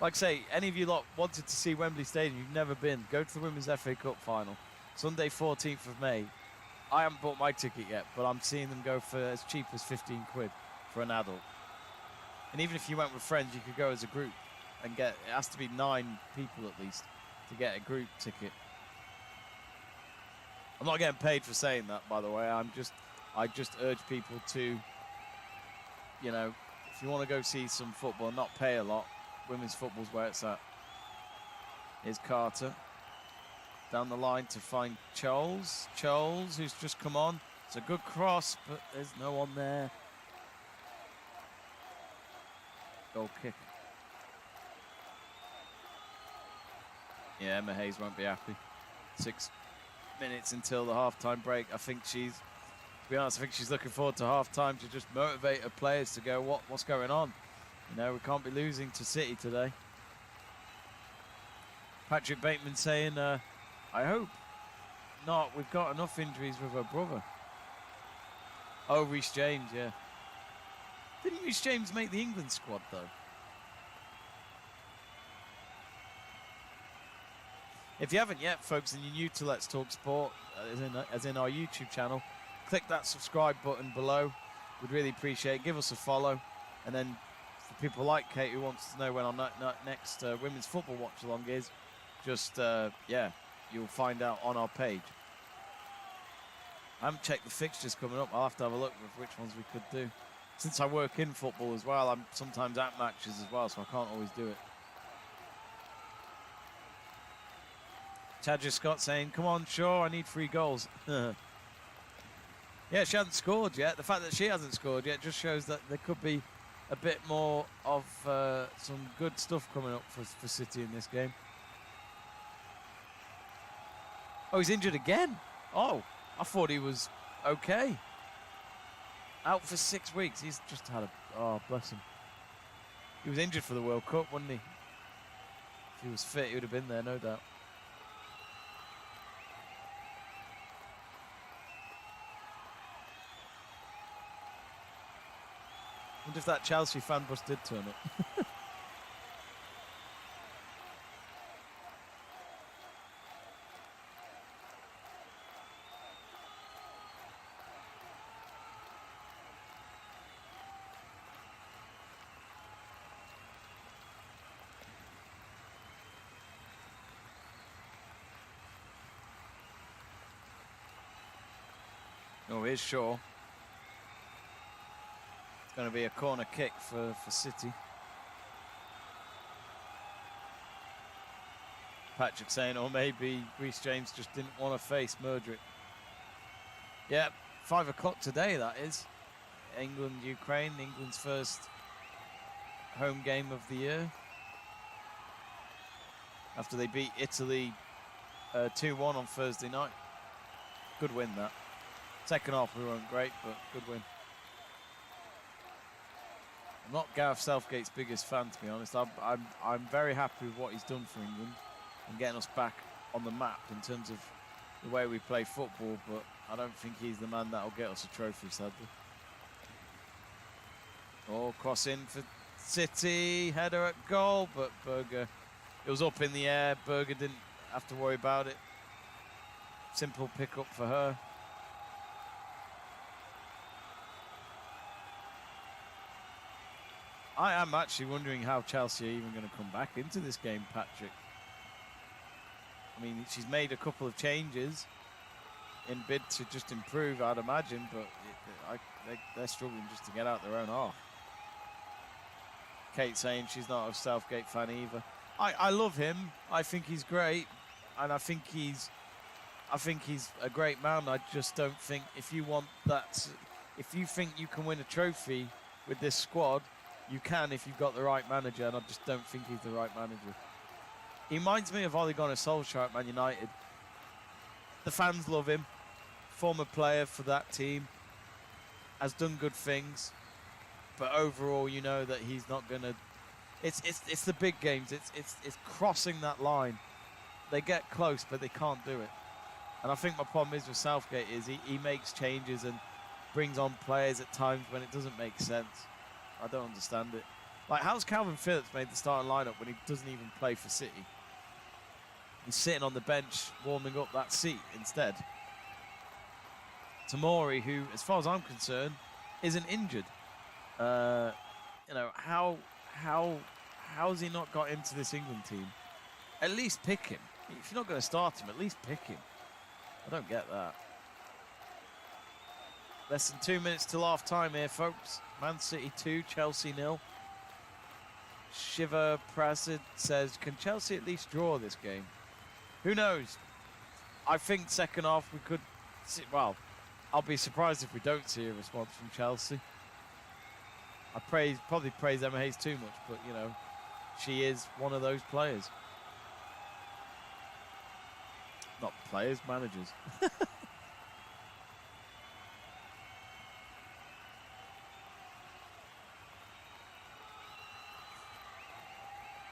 Like I say, any of you lot wanted to see Wembley Stadium, you've never been, go to the Women's FA Cup final, Sunday 14th of May. I haven't bought my ticket yet, but I'm seeing them go for as cheap as 15 quid for an adult. And even if you went with friends, you could go as a group and get, it has to be 9 people at least to get a group ticket. I'm not getting paid for saying that, by the way. I just urge people to, you know, if you want to go see some football and not pay a lot, women's football's where it's at. Here's Carter. Down the line to find Charles. Charles, who's just come on. It's a good cross, but there's no one there. Goal kick. Yeah, Emma Hayes won't be happy. 6 minutes until the half-time break. I think she's, to be honest, I think she's looking forward to half-time to just motivate her players to go, what's going on? You know, we can't be losing to City today. Patrick Bateman saying, I hope not. We've got enough injuries with her brother. Oh, Reece James, yeah. Didn't Reece James make the England squad, though? If you haven't yet, folks, and you're new to Let's Talk Sport, as in our YouTube channel, click that subscribe button below. We'd really appreciate it. Give us a follow. And then for people like Kate who wants to know when our next women's football watch-along is, just, yeah, you'll find out on our page. I haven't checked the fixtures coming up. I'll have to have a look with which ones we could do. Since I work in football as well, I'm sometimes at matches as well, so I can't always do it. Tadja Scott saying, come on, Shaw, I need 3 goals. Yeah, she hasn't scored yet. The fact that she hasn't scored yet just shows that there could be a bit more of some good stuff coming up for City in this game. Oh, he's injured again. Oh, I thought he was okay. Out for 6 weeks. He's just had a... Oh, bless him. He was injured for the World Cup, wasn't he? If he was fit, he would have been there, no doubt. I wonder if that Chelsea fan bus did turn up. Oh, here's Shaw. It's going to be a corner kick for City. Patrick saying, or maybe Reece James just didn't want to face Murdrick. Yeah, 5 o'clock today, that is. England-Ukraine, England's first home game of the year. After they beat Italy 2-1 on Thursday night. Good win, that. Second half we weren't great, but good win. I'm not Gareth Southgate's biggest fan, to be honest. I'm very happy with what he's done for England. and getting us back on the map in terms of the way we play football, but I don't think he's the man that'll get us a trophy, sadly. Oh, cross in for City, header at goal, but Berger, it was up in the air. Berger didn't have to worry about it. Simple pick up for her. I am actually wondering how Chelsea are even going to come back into this game, Patrick. I mean, she's made a couple of changes in bid to just improve, I'd imagine, but they're struggling just to get out their own half. Kate saying she's not a Southgate fan either. I love him. I think he's great, and I think he's a great man. I just don't think if you think you can win a trophy with this squad, you can if you've got the right manager, and I just don't think he's the right manager. He reminds me of Ole Gunnar Solskjaer at Man United. The fans love him. Former player for that team. Has done good things. But overall, you know that he's not going to... It's the big games. It's crossing that line. They get close, but they can't do it. And I think my problem is with Southgate is he makes changes and brings on players at times when it doesn't make sense. I don't understand it. Like, how's Calvin Phillips made the starting lineup when he doesn't even play for City? He's sitting on the bench warming up that seat instead. Tamori, who, as far as I'm concerned, isn't injured. You know, how's he not got into this England team? At least pick him. If you're not going to start him, at least pick him. I don't get that. Less than 2 minutes till half time here, folks. Man City 2, Chelsea 0. Shiva Prasad says, can Chelsea at least draw this game? Who knows? I think second half we could see, well, I'll be surprised if we don't see a response from Chelsea. I probably praise Emma Hayes too much, but you know, she is one of those players. Not players, managers.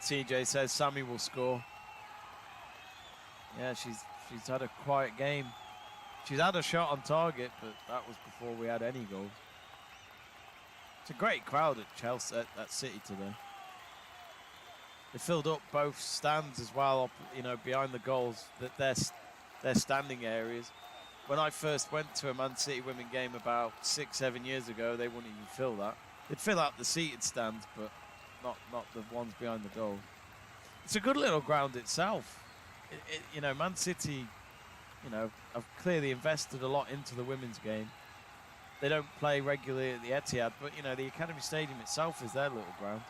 CJ says Sammy will score. Yeah, she's had a quiet game. She's had a shot on target, but that was before we had any goals. It's a great crowd at Chelsea, at City today. They filled up both stands as well, you know, behind the goals, that their standing areas. When I first went to a Man City women game about 6-7 years ago, they wouldn't even fill that. They'd fill out the seated stands, but not the ones behind the goal. It's a good little ground itself. You know, Man City, you know, have clearly invested a lot into the women's game. They don't play regularly at the Etihad, but, you know, the Academy Stadium itself is their little ground.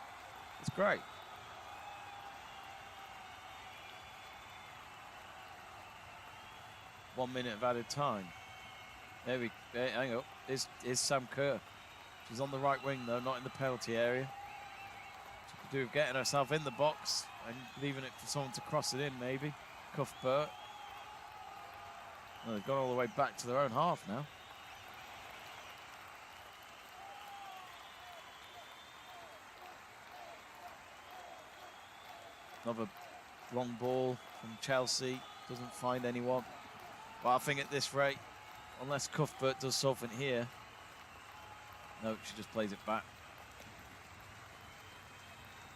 It's great. One minute of added time. Hang up. Is Sam Kerr. She's on the right wing, though, not in the penalty area. She could do with getting herself in the box and leaving it for someone to cross it in, maybe. Cuthbert. Well, they've gone all the way back to their own half now. Another long ball from Chelsea. Doesn't find anyone. But I think at this rate, unless Cuthbert does something here. No, she just plays it back.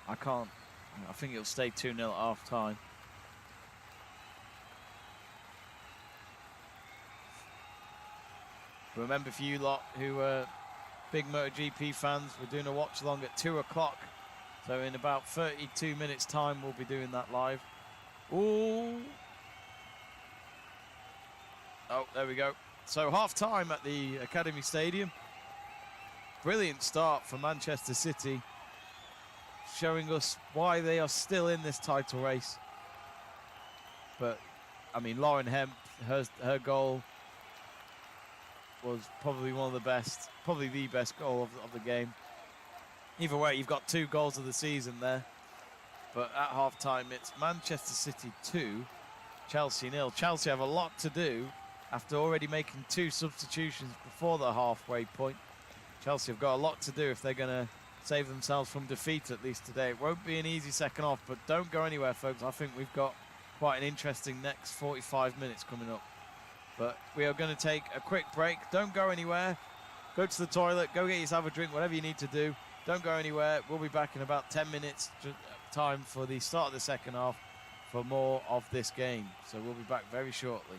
I think it'll stay 2-0 at half time. Remember, for you lot who are big MotoGP fans, we're doing a watch along at 2 o'clock. So in about 32 minutes time, we'll be doing that live. Ooh. Oh, there we go. So half time at the Academy Stadium. Brilliant start for Manchester City, showing us why they are still in this title race. But, I mean, Lauren Hemp, her goal was probably one of the best, probably the best goal of the game. Either way, you've got 2 goals of the season there. But at half-time, it's Manchester City 2, Chelsea 0. Chelsea have a lot to do after already making 2 substitutions before the halfway point. Chelsea have got a lot to do if they're going to save themselves from defeat, at least today. It won't be an easy second half, but don't go anywhere, folks. I think we've got quite an interesting next 45 minutes coming up. But we are going to take a quick break. Don't go anywhere. Go to the toilet, go get yourself a drink, whatever you need to do. Don't go anywhere. We'll be back in about 10 minutes time for the start of the second half for more of this game. So we'll be back very shortly.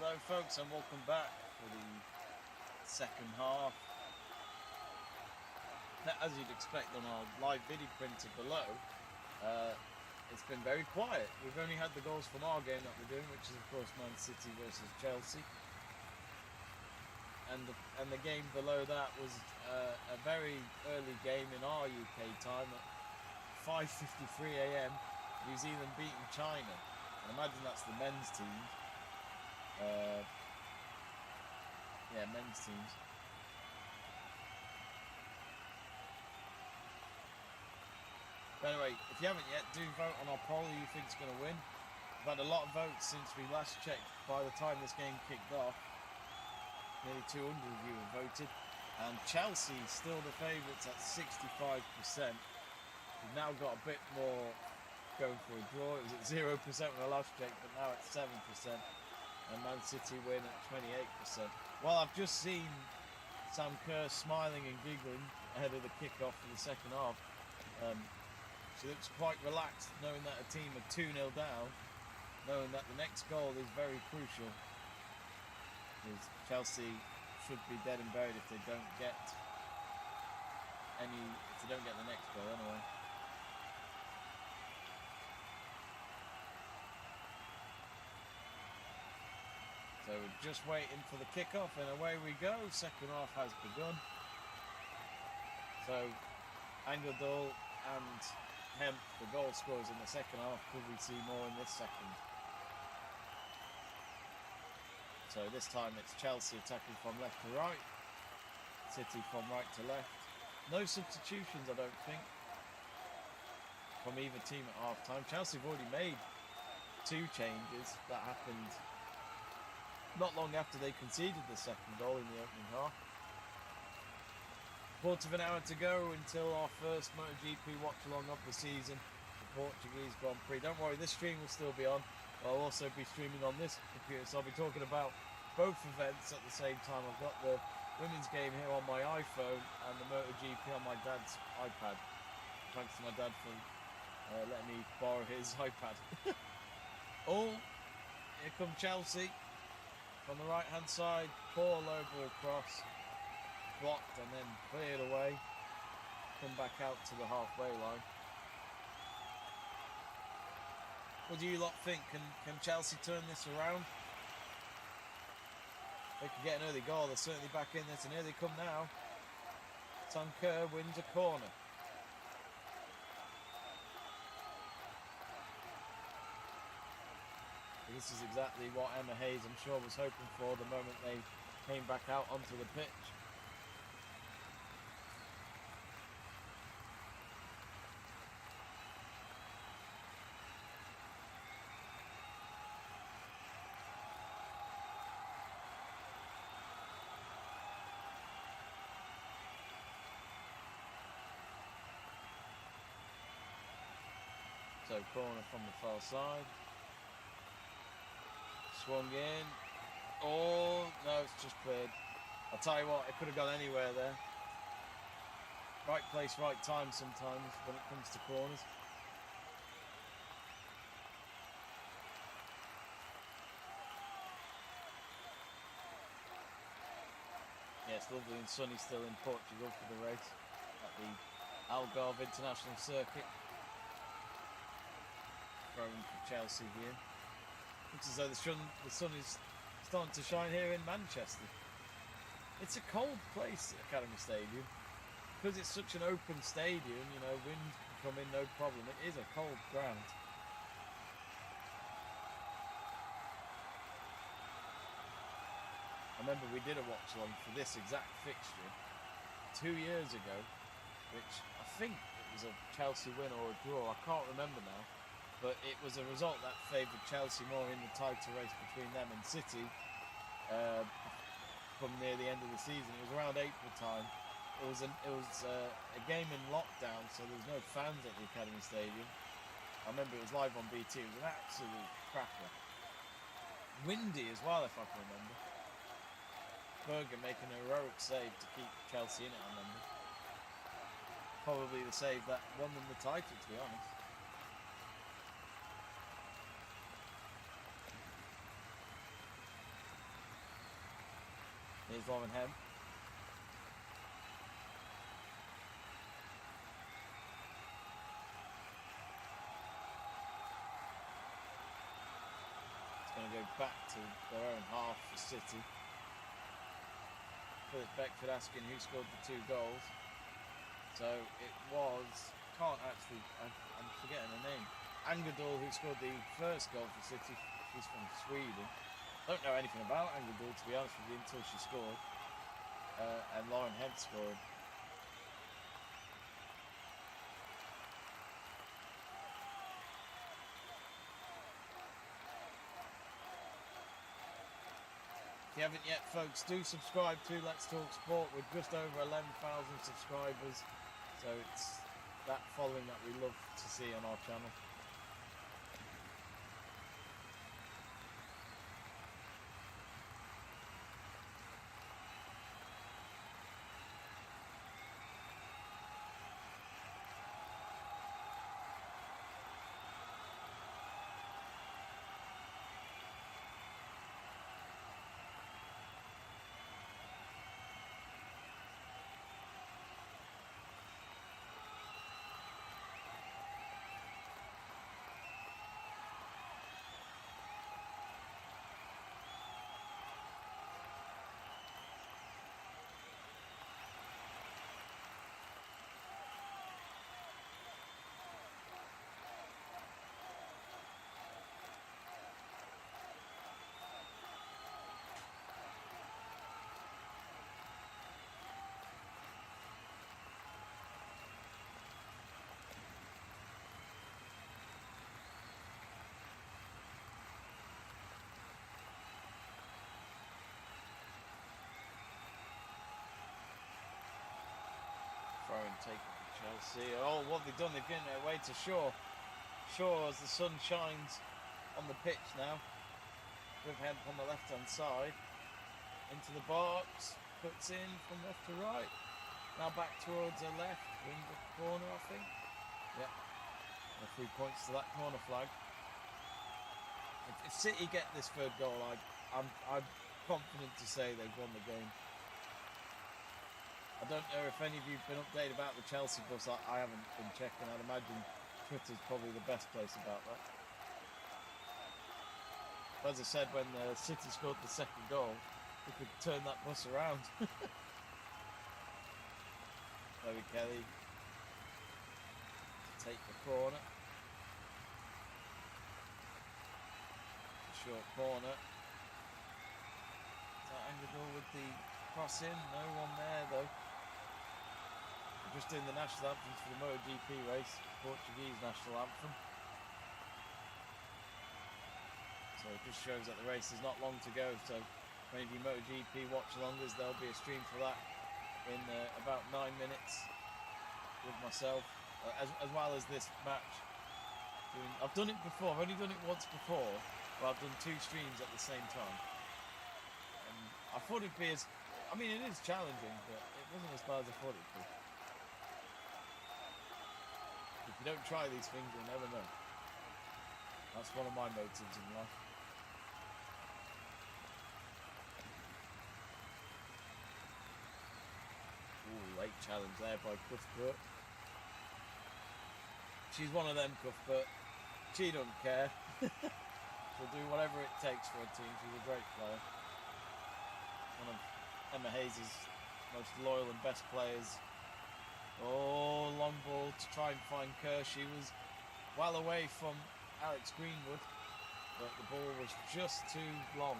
Hello folks and welcome back for the second half. As you'd expect on our live video printer below, it's been very quiet. We've only had the goals from our game that we're doing, which is of course Man City versus Chelsea. And the game below that was a very early game in our UK time at 5:53 AM. New Zealand beating China. And imagine that's the men's team. Yeah, men's teams. But anyway, if you haven't yet, do vote on our poll who you think's going to win. We've had a lot of votes since we last checked. By the time this game kicked off, nearly 200 of you have voted. And Chelsea still the favourites at 65%. We've now got a bit more going for a draw. It was at 0% when I last checked, but now it's 7%. And Man City win at 28%. Well, I've just seen Sam Kerr smiling and giggling ahead of the kickoff for the second half. She looks quite relaxed, knowing that a team are 2-0 down, knowing that the next goal is very crucial. Because Chelsea should be dead and buried if they don't get the next goal anyway. So we're just waiting for the kickoff and away we go. Second half has begun. So Angeldal and Hemp, the goal scorers in the second half. Could we see more in this second? So this time it's Chelsea attacking from left to right. City from right to left. No substitutions, I don't think, from either team at half time. Chelsea have already made 2 changes. That happened not long after they conceded the second goal in the opening half. Quarter of an hour to go until our first MotoGP watch along of the season, the Portuguese Grand Prix. Don't worry, this stream will still be on. I'll also be streaming on this computer, so I'll be talking about both events at the same time. I've got the women's game here on my iPhone and the MotoGP on my dad's iPad. Thanks to my dad for letting me borrow his iPad. Here come Chelsea. On the right hand side, poor low ball cross, blocked and then cleared away, come back out to the halfway line. What do you lot think? Can Chelsea turn this around? They could get an early goal. They're certainly back in this, and here they come now. Sam Kerr wins a corner. This is exactly what Emma Hayes, I'm sure, was hoping for the moment they came back out onto the pitch. So corner from the far side. Swung in. Oh, no, it's just cleared. I'll tell you what, it could have gone anywhere there. Right place, right time sometimes when it comes to corners. Yeah, it's lovely and sunny still in Portugal for the race at the Algarve International Circuit. Throwing for Chelsea here. Looks as though the sun is starting to shine here in Manchester. It's a cold place, Academy Stadium. Because it's such an open stadium, you know, wind can come in no problem. It is a cold ground. I remember we did a watch along for this exact fixture 2 years ago, which I think it was a Chelsea win or a draw. I can't remember now. But it was a result that favoured Chelsea more in the title race between them and City from near the end of the season. It was around April time. It was a game in lockdown, so there was no fans at the Academy Stadium. I remember it was live on BT. It was an absolute cracker. Windy as well, if I can remember. Berger making a heroic save to keep Chelsea in it, I remember. Probably the save that won them the title, to be honest. Here's Lauren Hem. It's going to go back to their own half for City. Philip Beckford asking who scored the 2 goals. So it was, I'm forgetting her name. Angadal, who scored the first goal for City. She's from Sweden. Don't know anything about Angadal, to be honest with you, until she scored. And Lauren Head scored. If you haven't yet, folks, do subscribe to Let's Talk Sport. We're just over 11,000 subscribers. So it's that following that we love to see on our channel. And taken for Chelsea. Oh, what they've done, they've given it away to Shaw. Shaw, as the sun shines on the pitch now, with Hemp on the left hand side, into the box, puts in from left to right. Now back towards the left, wing the corner, I think. Yep. And 3 points to that corner flag. If City get this 3rd goal, I'm confident to say they've won the game. I don't know if any of you have been updated about the Chelsea bus. I haven't been checking. I'd imagine Twitter's probably the best place about that. But as I said, when City scored the 2nd goal, we could turn that bus around. Chloe Kelly to take the corner. Short corner. Is that Angador with the cross in? No one there though. We're just doing the national anthems for the MotoGP race, Portuguese national anthem. So it just shows that the race is not long to go. So for any of you MotoGP watch-alongers, there'll be a stream for that in about 9 minutes with myself, as well as this match. I've done it before. I've only done it once before, but I've done 2 streams at the same time. And I thought it'd be as, I mean, it is challenging, but it wasn't as bad as I thought it'd be. If you don't try these things, you'll never know. That's one of my motives in life. Ooh, late challenge there by Cuthbert. She's one of them, Cuthbert. She doesn't care. She'll do whatever it takes for her team. She's a great player. One of Emma Hayes' most loyal and best players. Oh, long ball to try and find Kerr. She was well away from Alex Greenwood, but the ball was just too long.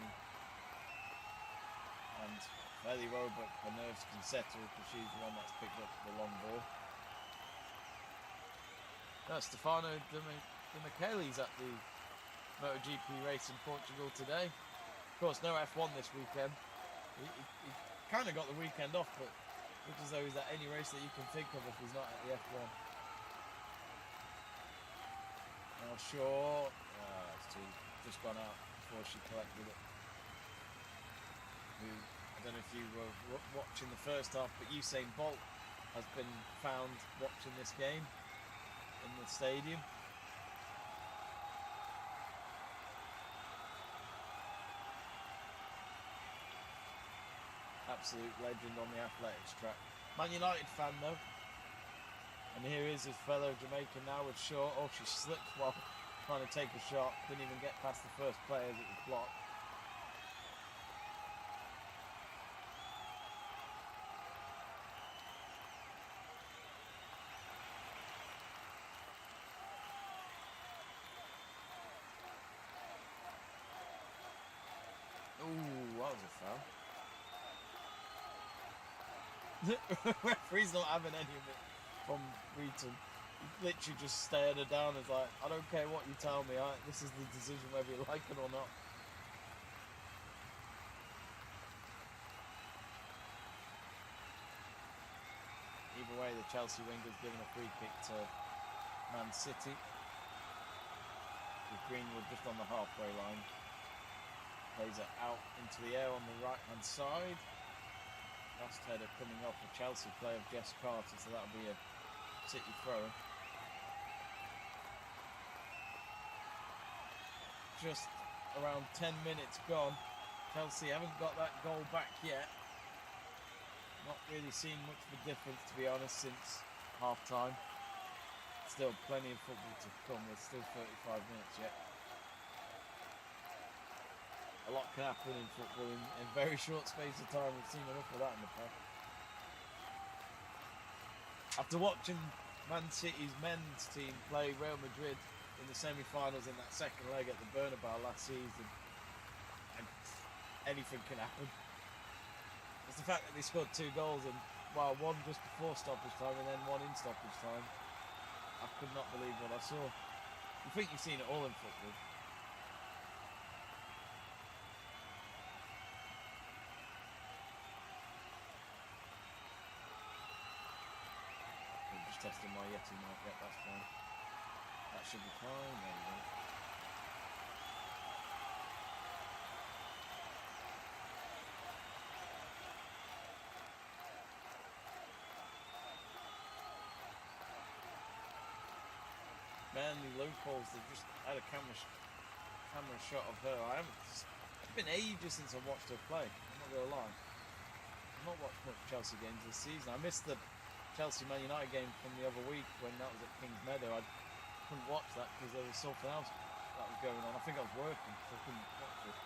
And fairly well, but her nerves can settle because she's the one that's picked up the long ball. No, Stefano De Michele's at the MotoGP race in Portugal today. Of course, no F1 this weekend. He kind of got the weekend off, but looks as though he's at any race that you can think of if he's not at the F1. Now Shaw, it's just gone out before she collected it. I don't know if you were watching the first half, but Usain Bolt has been found watching this game in the stadium. absolute legend on the athletics track. Man United fan though. And here is his fellow Jamaican now with Shaw. Oh, she slipped while trying to take a shot. Didn't even get past the first player as it was blocked. Ooh, that was a foul. Referee's not having any of it from Wheaton. He literally just stared her down and was like, I don't care what you tell me, this is the decision whether you like it or not. Either way, the Chelsea winger's given a free kick to Man City, with Greenwood just on the halfway line. Plays it out into the air on the right hand side. Last header coming off a Chelsea play of Jess Carter, so that'll be a City throw. Just around 10 minutes gone. Chelsea haven't got that goal back yet. Not really seen much of a difference, to be honest, since half time. Still plenty of football to come. There's still 35 minutes yet. A lot can happen in football in a very short space of time. We've seen enough of that in the past. After watching Man City's men's team play Real Madrid in the semi-finals in that second leg at the Bernabeu last season, and anything can happen. It's the fact that they scored 2 goals, and well, one just before stoppage time and then one in stoppage time. I could not believe what I saw. You think you've seen it all in football. Testing my Yeti mic, yeah, that's fine. That should be fine, there you go. Manly loopholes, they've just had a camera shot of her. It's been ages since I've watched her play, I'm not gonna lie. I've not watched much Chelsea games this season. I missed the Chelsea Man United game from the other week when that was at Kings Meadow. I couldn't watch that because there was something else that was going on. I think I was working, so I couldn't watch it.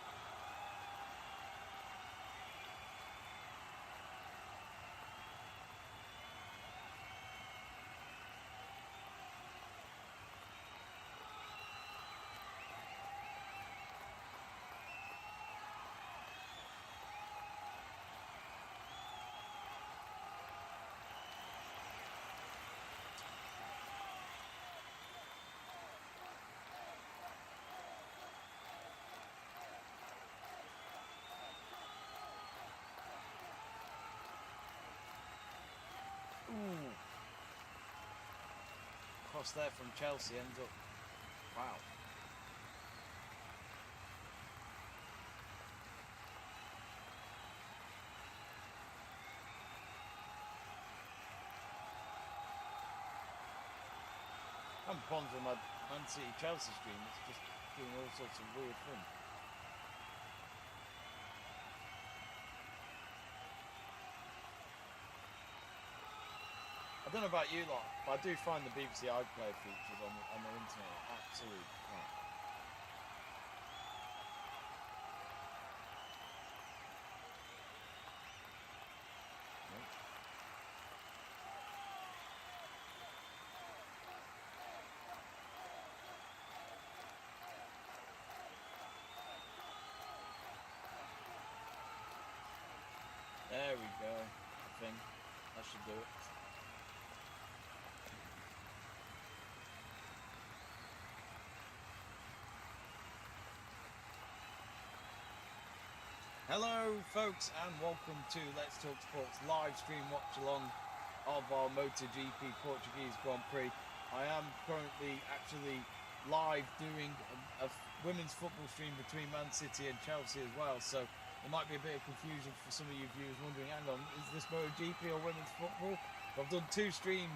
Ooh. Cross there from Chelsea ends up. Wow. I'm pondering my Man City Chelsea stream. It's just doing all sorts of weird things. I don't know about you lot, but I do find the BBC iPlayer features on the internet absolute crap. There we go, I think that should do it. Hello folks and welcome to Let's Talk Sports live stream watch along of our MotoGP Portuguese Grand Prix. I am currently actually live doing a women's football stream between Man City and Chelsea as well, so there might be a bit of confusion for some of you viewers wondering, hang on, is this MotoGP or women's football? I've done two streams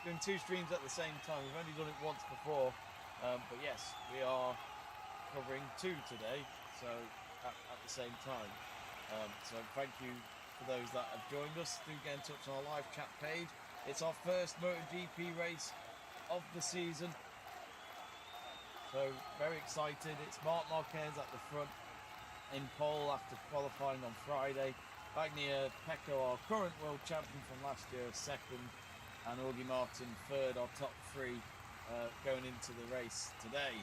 at the same time. We've only done it once before, but yes, we are covering 2 today, so at the same time. So thank you for those that have joined us. Do get in touch on our live chat page. It's our first MotoGP race of the season. So very excited. It's Marc Marquez at the front in pole after qualifying on Friday. Bagnaia, Pecco, our current world champion from last year, second, and Jorge Martin third, our top three going into the race today.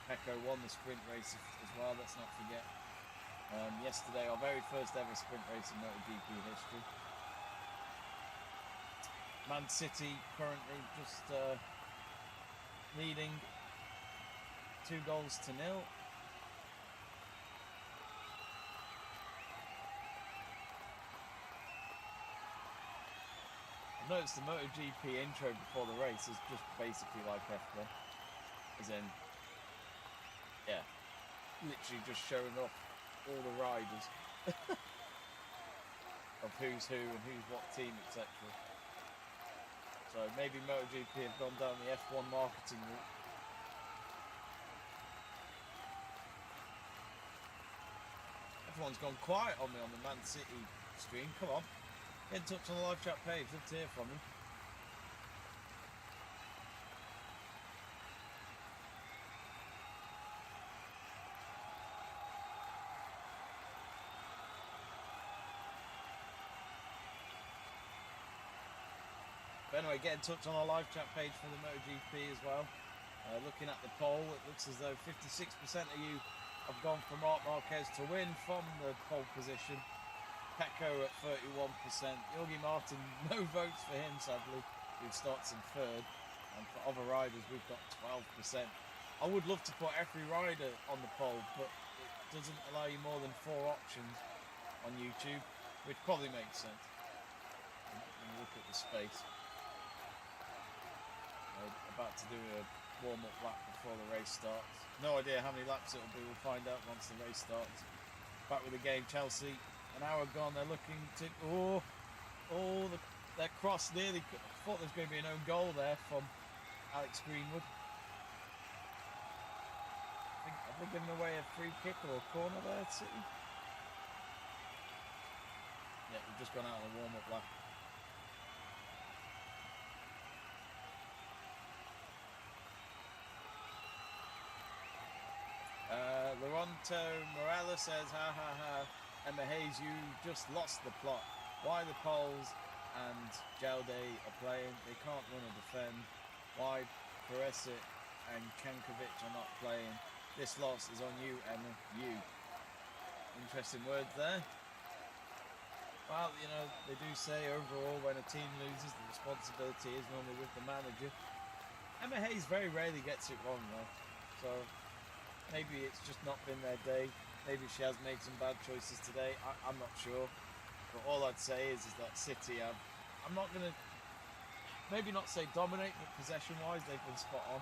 Pecco won the sprint race as well, let's not forget. Yesterday, our very first ever sprint race in MotoGP history. Man City currently just leading 2-0. I've noticed the MotoGP intro before the race is just basically like F1. As in, yeah, literally just showing off all the riders of who's who and who's what team, etc. So maybe MotoGP have gone down the F1 marketing route. Everyone's gone quiet on me on the Man City stream. Come on, get in touch on the live chat page. Love to hear from you. But anyway, get in touch on our live chat page for the MotoGP as well. Looking at the poll, it looks as though 56% of you have gone for Marc Marquez to win from the pole position. Pecco at 31%. Jorge Martin, no votes for him, sadly, who starts in third. And for other riders, we've got 12%. I would love to put every rider on the poll, but it doesn't allow you more than 4 options on YouTube, which probably makes sense when you look at the space. About to do a warm-up lap before the race starts. No idea how many laps it'll be, we'll find out once the race starts. Back with the game, Chelsea, an hour gone, they're looking to... their cross nearly... I thought there was going to be an own goal there from Alex Greenwood. Have they given away a free kick or a corner there, City? Yeah, we've just gone out on a warm-up lap. Loronto Morales says, ha ha ha, Emma Hayes, you just lost the plot. Why the Poles and Jalde are playing? They can't run or defend. Why Peresic and Kankovic are not playing? This loss is on you, Emma, you. Interesting words there. Well, you know, they do say overall when a team loses, the responsibility is normally with the manager. Emma Hayes very rarely gets it wrong though, so maybe it's just not been their day. Maybe she has made some bad choices today. I'm not sure. But all I'd say is that City have... I'm not going to... Maybe not say dominate, but possession-wise, they've been spot on.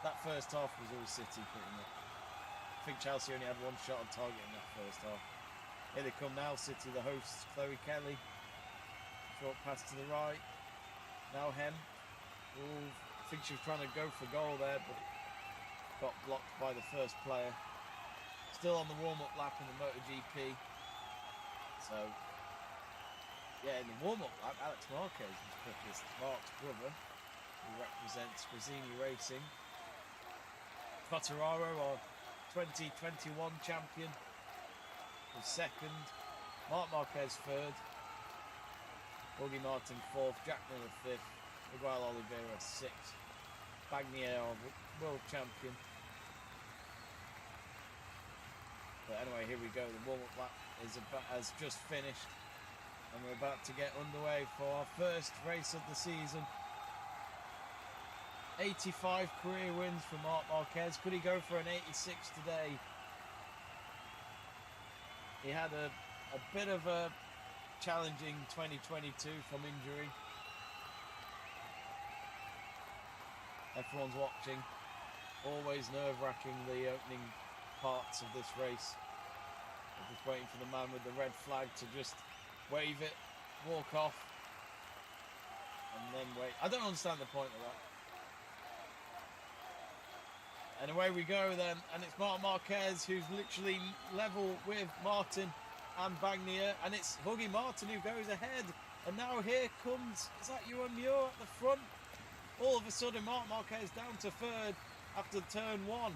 That first half was all City, pretty much. I think Chelsea only had 1 shot on target in that first half. Here they come now, City, the hosts, Chloe Kelly. Short pass to the right. Now Hem. Ooh, I think she was trying to go for goal there, but got blocked by the first player. Still on the warm-up lap in the MotoGP. So, yeah, in the warm-up lap, Alex Marquez was quickest. Mark's brother, who represents Grazzini Racing. Quartararo, our 2021 champion, was second. Marc Marquez third. Jorge Martin fourth. Jack Miller fifth. Miguel Oliveira sixth. Bagnaia, our world champion. But anyway, here we go. The warm-up lap has just finished, and we're about to get underway for our first race of the season. 85 career wins for Marc Marquez. Could he go for an 86 today? He had a bit of a challenging 2022 from injury. Everyone's watching. Always nerve-wracking, the opening parts of this race. We're just waiting for the man with the red flag to just wave it, walk off, and then wait. I don't understand the point of that. And away we go then, and it's Marc Marquez who's literally level with Martin and Bagnier, and it's Huggy Martin who goes ahead. And now here comes, is that Ewan Muir at the front? All of a sudden, Marc Marquez down to third after turn one.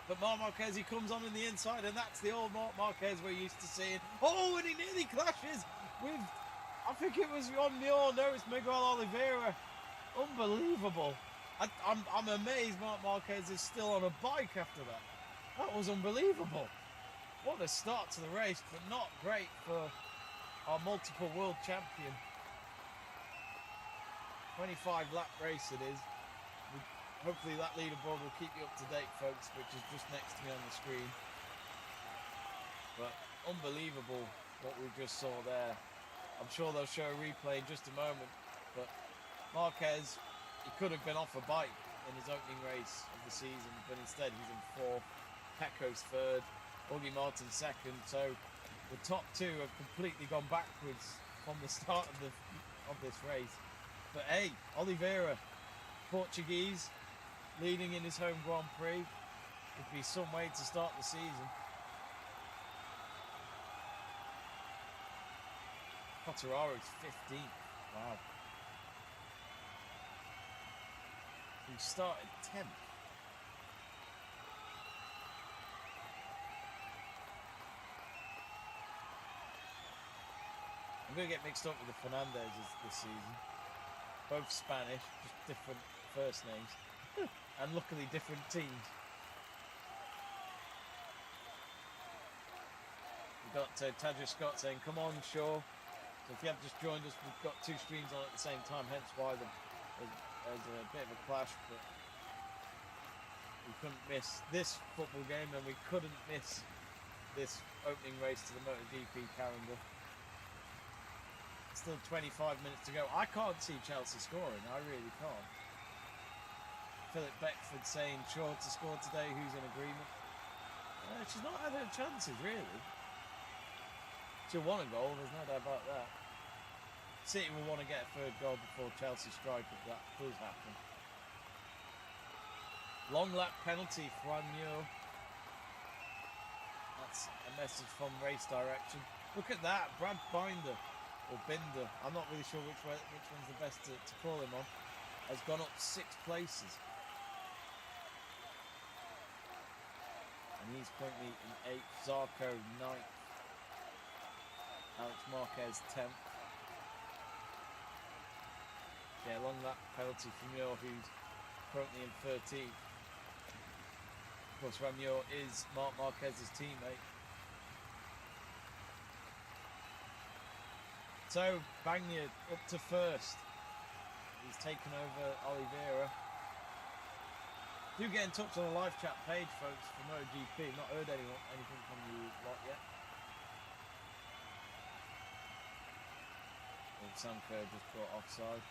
But Marc Marquez, he comes on in the inside, and that's the old Marc Marquez we're used to seeing. Oh, and he nearly clashes with, I think it was Ewan Muir. No, it's Miguel Oliveira. Unbelievable. I'm amazed Marc Marquez is still on a bike after that. That was unbelievable. What a start to the race, but not great for our multiple world champion. 25 lap race it is. Hopefully that leaderboard will keep you up to date, folks, which is just next to me on the screen. But unbelievable what we just saw there. I'm sure they'll show a replay in just a moment, but Marquez, he could have been off a bike in his opening race of the season, but instead he's in fourth, Pecco's third, Huggy Martin second, so the top two have completely gone backwards from the start of this race. But hey, Oliveira, Portuguese, leading in his home Grand Prix, would be some way to start the season. Quartararo's 15th, wow. He started 10th. I'm going to get mixed up with the Fernandezes this season. Both Spanish, just different first names. And luckily different teams. We've got Tadra Scott saying, come on, Shaw. So if you have just joined us, we've got two streams on at the same time, hence why there's a bit of a clash, but we couldn't miss this football game, and we couldn't miss this opening race to the MotoGP calendar. Still 25 minutes to go. I can't see Chelsea scoring, I really can't. Philip Beckford saying Shaw to score today, who's in agreement? She's not had her chances, really. She'll want a goal, there's no doubt about that. City will want to get a third goal before Chelsea strike if that does happen. Long lap penalty for Juan Muir. That's a message from Race Direction. Look at that, Brad Binder, or Binder, I'm not really sure which one's the best to call him on, has gone up 6 places. And he's currently in 8th, Zarco 9th, Alex Marquez 10th. Yeah, long lap penalty for Muir, who's currently in 13th. Of course, Ramuir is Marc Marquez's teammate. So, Bagnier up to first. He's taken over Oliveira. Do get in touch on the live chat page, folks, for MotoGP. Not heard anything from you lot yet. Sanko just got offside.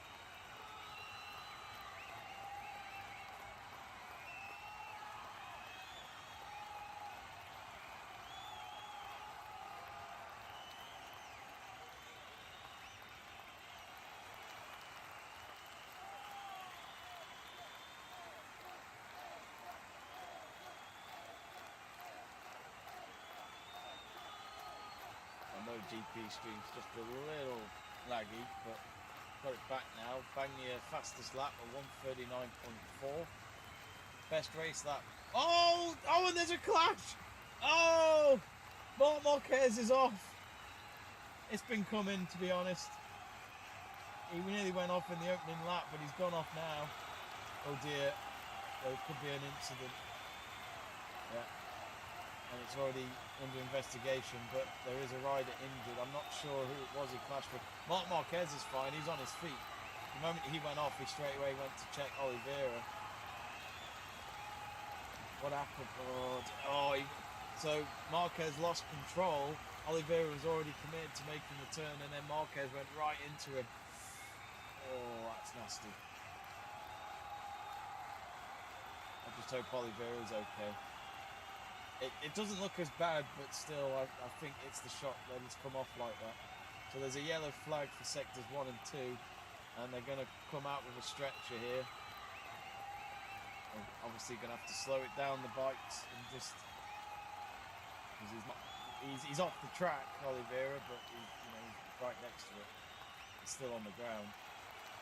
MotoGP stream's just a little laggy, but got it back now. Bagnier fastest lap at 1:39.4. Best race lap. Oh, and there's a clash. Oh, Marc Marquez is off. It's been coming, to be honest. He nearly went off in the opening lap, but he's gone off now. Oh dear, there could be an incident. Yeah. And it's already under investigation, but there is a rider injured. I'm not sure who it was he clashed with. Marc Marquez is fine, he's on his feet. The moment he went off, he straight away went to check Oliveira. What happened? So Marquez lost control. Oliveira was already committed to making the turn, and then Marquez went right into him. Oh, that's nasty. I just hope Oliveira's okay. It doesn't look as bad, but still, I think it's the shot that has come off like that. So there's a yellow flag for sectors 1 and 2, and they're going to come out with a stretcher here. They're obviously going to have to slow it down, the bikes, and just, because he's he's off the track, Oliveira, but he's right next to it. He's still on the ground.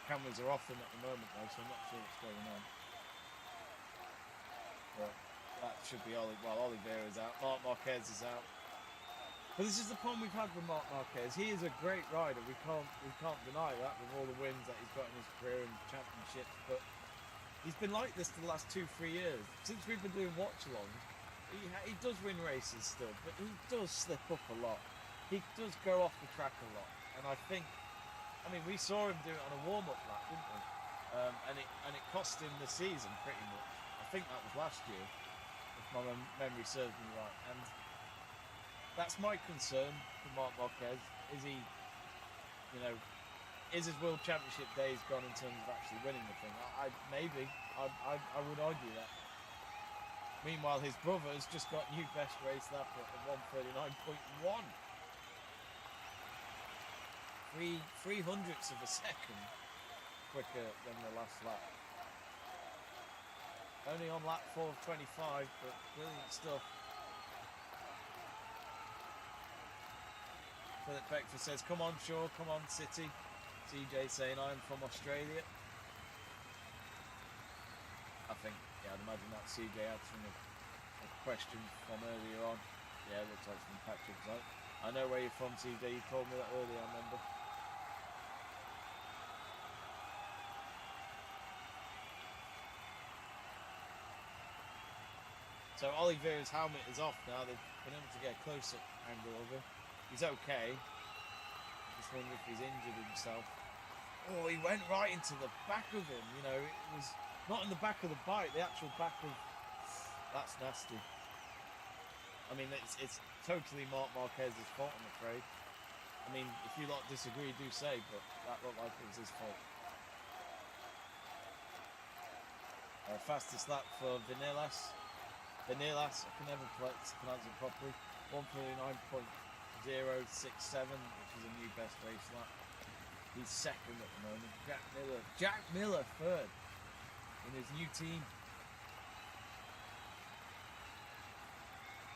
Cameras are off him at the moment though, so I'm not sure what's going on. But that should be Oliveira's out. Marc Marquez is out. But this is the problem we've had with Marc Marquez. He is a great rider. We can't deny that with all the wins that he's got in his career and championships. But he's been like this for the last 2-3 years. Since we've been doing watch-alongs, he does win races still, but he does slip up a lot. He does go off the track a lot. And I mean, we saw him do it on a warm-up lap, didn't we? And it cost him the season pretty much. I think that was last year, if my memory serves me right. And that's my concern for Marc Marquez. Is he, is his World Championship days gone in terms of actually winning the thing? I would argue that. Meanwhile, his brother has just got new best race lap at 1:39.1. 3/300ths of a second quicker than the last lap. Only on lap 4 of 25, but brilliant stuff. Philip Beckford says, come on Shaw, come on City. CJ saying, I'm from Australia. I think, I'd imagine that's CJ answering a question from earlier on. Yeah, it looks like from Patrick. I know where you're from, CJ, you told me that earlier, I remember. So Oliveira's helmet is off now. They've been able to get a close-up angle of him. He's okay. Just wonder if he's injured himself. Oh, he went right into the back of him. It was not in the back of the bike, the actual back of... That's nasty. I mean, it's totally Marc Marquez's fault, I'm afraid. I mean, if you lot disagree, do say, but that looked like it was his fault. Fastest lap for Vinelas. I can never pronounce it properly. 1:39.067, which is a new best race lap. He's second at the moment. Jack Miller third in his new team.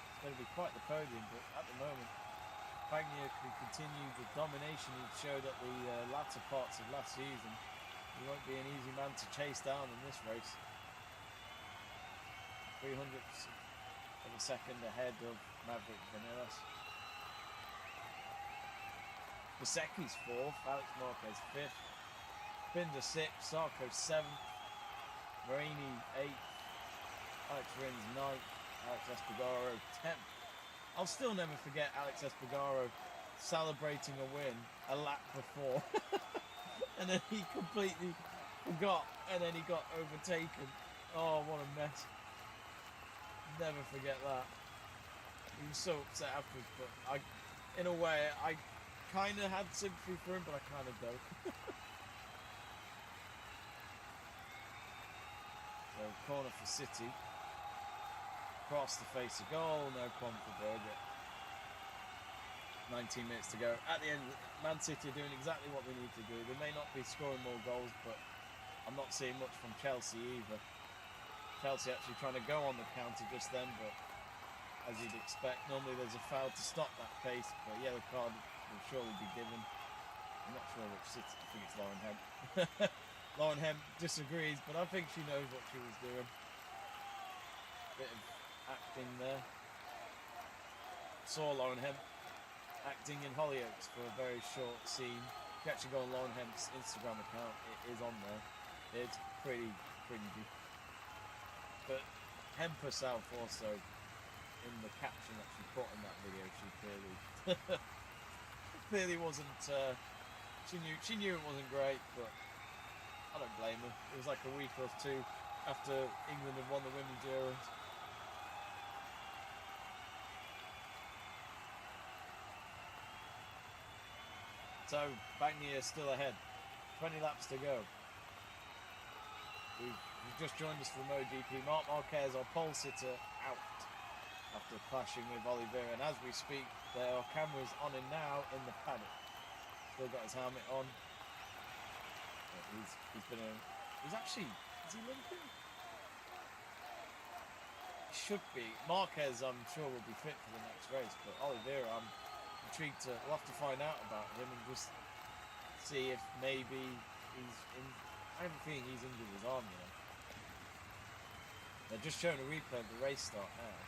It's going to be quite the podium, but at the moment, Bagnier can continue the domination he showed at the latter parts of last season. He won't be an easy man to chase down in this race. 300ths of a second ahead of Maverick Vinelas. Besekki's fourth, Alex Marquez fifth, Binder sixth, Sarko seventh, Marini eighth, Alex Rins ninth, Alex Espargaro 10th. I'll still never forget Alex Espargaro celebrating a win a lap before. And then he completely forgot, and then he got overtaken. Oh, what a mess. Never forget that. He was so upset afterwards, but in a way, I kind of had sympathy for him, but I kind of don't. So, corner for City. Cross the face of goal, no problem for Berger. 19 minutes to go. At the end, Man City are doing exactly what they need to do. They may not be scoring more goals, but I'm not seeing much from Chelsea either. Chelsea actually trying to go on the counter just then, but as you'd expect, normally there's a foul to stop that pace, but a yellow card will surely be given. I'm not sure which City, I think it's Lauren Hemp. Lauren Hemp disagrees, but I think she knows what she was doing. Bit of acting there. Saw Lauren Hemp acting in Hollyoaks for a very short scene. If you actually go on Lauren Hemp's Instagram account, it is on there. It's pretty cringy. But Hemp herself also, in the caption that she put in that video, she clearly wasn't. She knew it wasn't great, but I don't blame her. It was like a week or two after England had won the Women's Euros. So Bagnier still ahead. 20 laps to go. You've just joined us for the MotoGP. Marc Marquez, our pole sitter, out after clashing with Oliveira. And as we speak, there are cameras on him now in the paddock. Still got his helmet on. But he's actually, is he limping? should be. Marquez, I'm sure, will be fit for the next race, but Oliveira, I'm intrigued to. We'll have to find out about him and just see if maybe he's in. I have a feeling he's injured his arm, you know. They're just showing a replay of the race start now.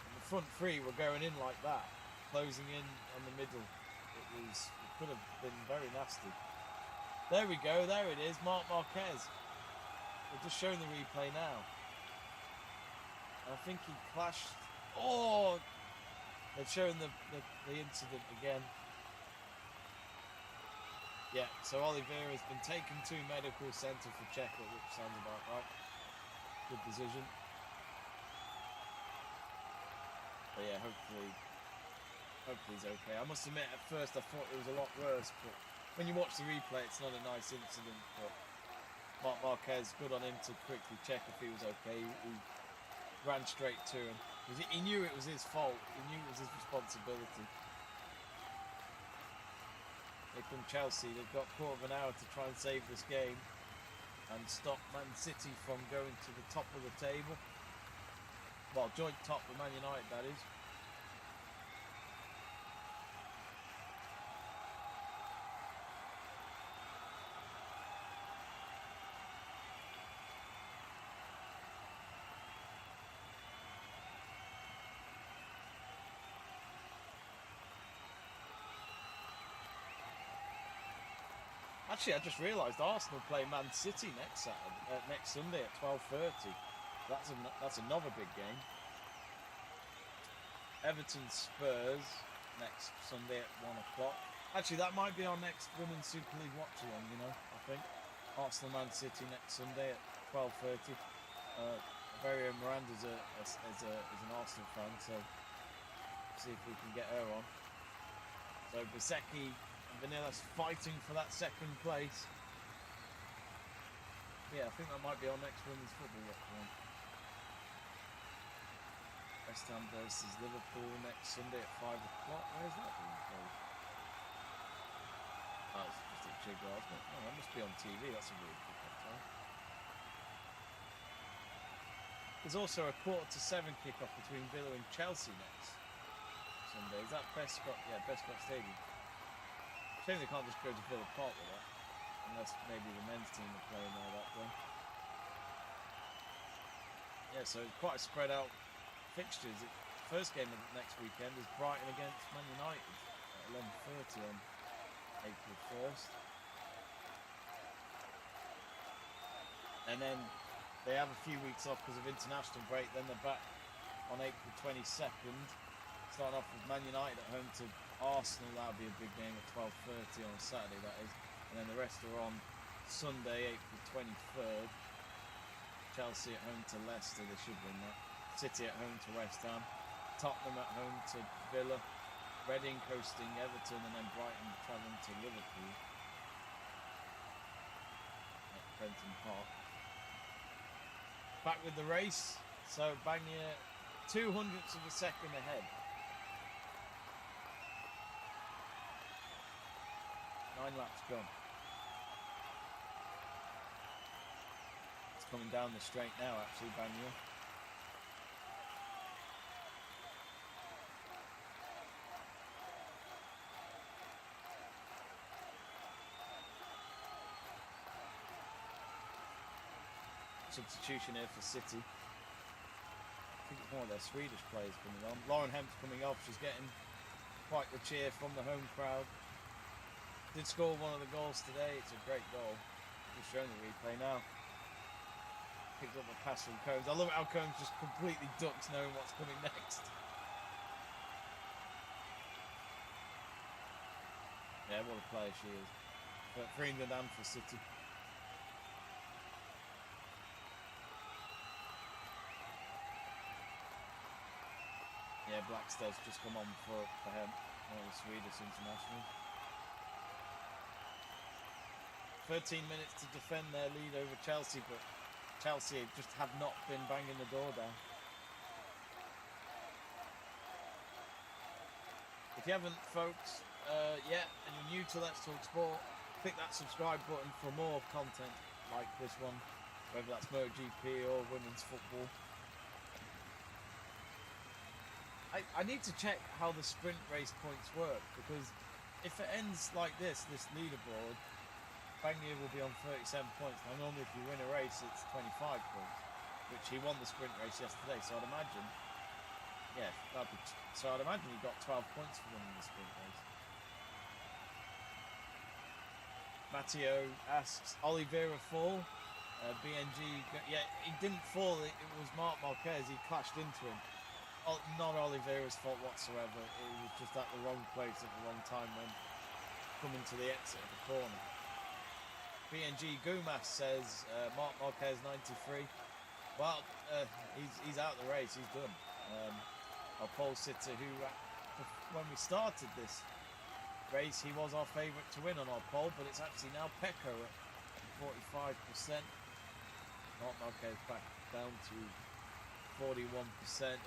And the front three were going in like that, closing in on the middle. It could have been very nasty. There we go, there it is, Marc Marquez. They're just showing the replay now. And I think he clashed. Oh! They're showing the incident again. Yeah, so Oliveira has been taken to medical centre for checkup, which sounds about right. Good decision. But yeah, hopefully he's okay. I must admit, at first I thought it was a lot worse, but when you watch the replay, it's not a nice incident. But Marc Marquez, good on him to quickly check if he was okay. He ran straight to him. He knew it was his fault. He knew it was his responsibility. Here come Chelsea. They've got a quarter of an hour to try and save this game and stop Man City from going to the top of the table. Well, joint top with Man United, that is. Actually, I just realised Arsenal play Man City next Sunday at 12:30. That's another big game. Everton Spurs next Sunday at 1 o'clock. Actually, that might be our next Women's Super League watch along. You know, I think Arsenal Man City next Sunday at 12:30. Varia Miranda's is an Arsenal fan, so see if we can get her on. So Bezzecchi and Vanilla's fighting for that second place. Yeah, I think that might be our next women's football watch one. West Ham versus Liverpool next Sunday at 5 o'clock. Where's that being played? Oh, it's just at Jigar, isn't it? Oh, that must be on TV. That's a really good time. There's also a 6:45 kickoff between Villa and Chelsea next Sunday. Is that Bescott? Yeah, Bescott Stadium. Shame they can't just go to Villa Park with that, unless maybe the men's team are playing there that day. Yeah, so it's quite a spread out fixtures. The first game of next weekend is Brighton against Man United at 11:30 on April 1st. And then they have a few weeks off because of international break. Then they're back on April 22nd. Starting off with Man United at home to Arsenal. That'll be a big game at 12:30 on a Saturday, that is. And then the rest are on Sunday, April 23rd. Chelsea at home to Leicester. They should win that. City at home to West Ham. Tottenham at home to Villa. Reading hosting Everton, and then Brighton travelling to Liverpool at Prenton Park. Back with the race. So Bagnier 0.02 of a second ahead. 9 laps gone. It's coming down the straight now, actually, Bagnier. Substitution here for City. I think it's one of their Swedish players coming on. Lauren Hemp's coming off. She's getting quite the cheer from the home crowd. Did score one of the goals today. It's a great goal. Just showing the replay now. Picked up a pass from Combs. I love how Combs just completely ducks knowing what's coming next. Yeah, what a player she is. For England and for City. Yeah, Blacksted's just come on for him, one of the Swedish internationals. 13 minutes to defend their lead over Chelsea, but Chelsea just have not been banging the door down. If you haven't, folks, yet, and you're new to Let's Talk Sport, click that subscribe button for more content like this one, whether that's MotoGP or women's football. I need to check how the sprint race points work, because if it ends like this leaderboard, Bangir will be on 37 points. Now normally if you win a race it's 25 points, which he won the sprint race yesterday, so I'd imagine, yeah, so I'd imagine he got 12 points for winning the sprint race. Matteo asks, Oliveira fall? BNG, yeah, he didn't fall, it was Marc Marquez, he clashed into him. Not Oliveira's fault whatsoever, it was just at the wrong place at the wrong time when coming to the exit of the corner. BNG Gumas says, Marc Marquez 93. Well, he's out of the race, he's done. Our pole sitter who, when we started this race, he was our favourite to win on our pole, but it's actually now Pecco at 45%. Marc Marquez back down to 41%.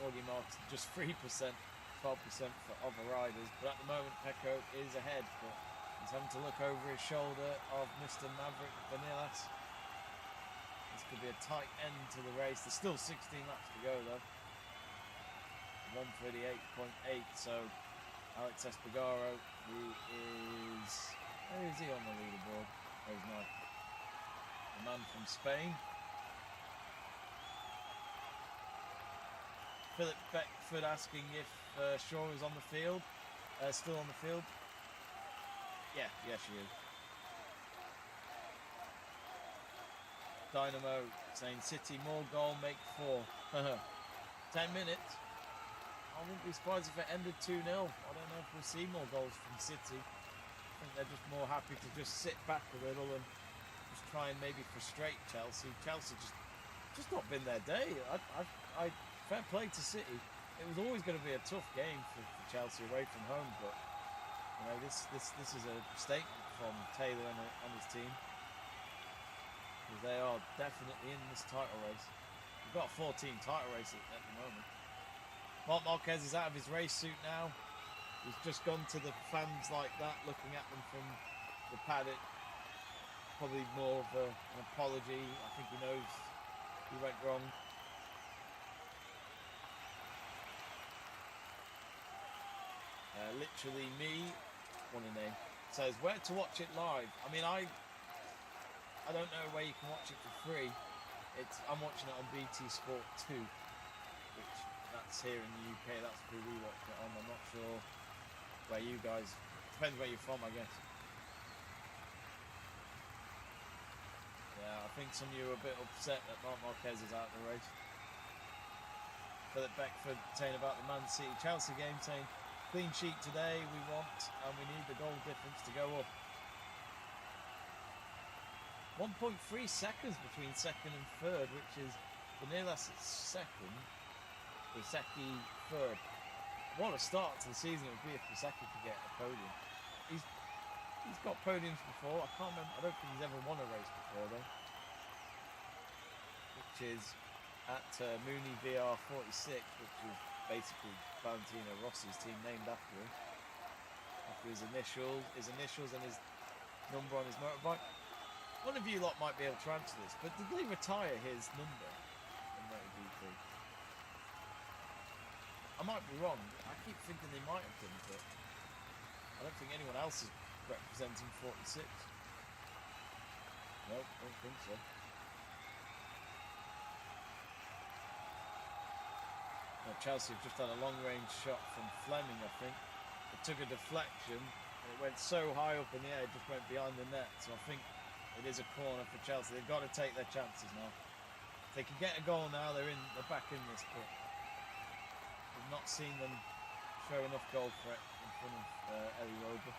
Augie Marks just 3%, 12% for other riders. But at the moment, Pecco is ahead, but he's having to look over his shoulder of Mr. Maverick Vanillas. This could be a tight end to the race. There's still 16 laps to go, though. 138.8, so Alex Espargaro, who is... Where is he on the leaderboard? Oh, he's not. The man from Spain. Philip Beckford asking if Shaw is on the field. Still on the field. Yeah, she is. Dynamo saying City more goal, make 4. 10 minutes. I wouldn't be surprised if it ended 2-0. I don't know if we'll see more goals from City. I think they're just more happy to just sit back a little and just try and maybe frustrate Chelsea. Chelsea just not been their day. I fair play to City. It was always going to be a tough game for Chelsea away from home, but you know this is a statement from Taylor and his team. They are definitely in this title race. We've got a 4-team title race at the moment. Marc Marquez is out of his race suit now. He's just gone to the fans like that, looking at them from the paddock. Probably more of an apology. I think he knows he went wrong. Literally me, what a name, says where to watch it live. I mean, I don't know where you can watch it for free. I'm watching it on BT Sport 2, which that's here in the UK. That's who we watch it on. I'm not sure where you guys. Depends where you're from, I guess. Yeah, I think some of you are a bit upset that Marc Marquez is out of the race. Philip Beckford saying about the Man City Chelsea game, saying clean sheet today we want, and we need the goal difference to go up. 1.3 seconds between second and third, which is Vanillas second, Pisecki third. What a start to the season it would be if Pisecki could get a podium. He's got podiums before. I can't remember. I don't think he's ever won a race before though. Which is at Mooney VR 46, which is basically Valentino Rossi's team, named after him. After his initials and his number on his motorbike. One of you lot might be able to answer this, but did they retire his number in MotoGP? I might be wrong. I keep thinking they might have done, but I don't think anyone else is representing 46. No, I don't think so. Well, Chelsea have just had a long-range shot from Fleming, I think. It took a deflection, and it went so high up in the air, it just went behind the net. So I think it is a corner for Chelsea. They've got to take their chances now. If they can get a goal now, they're back in this, but we've not seen them show enough goal threat in front of Ellie Rober.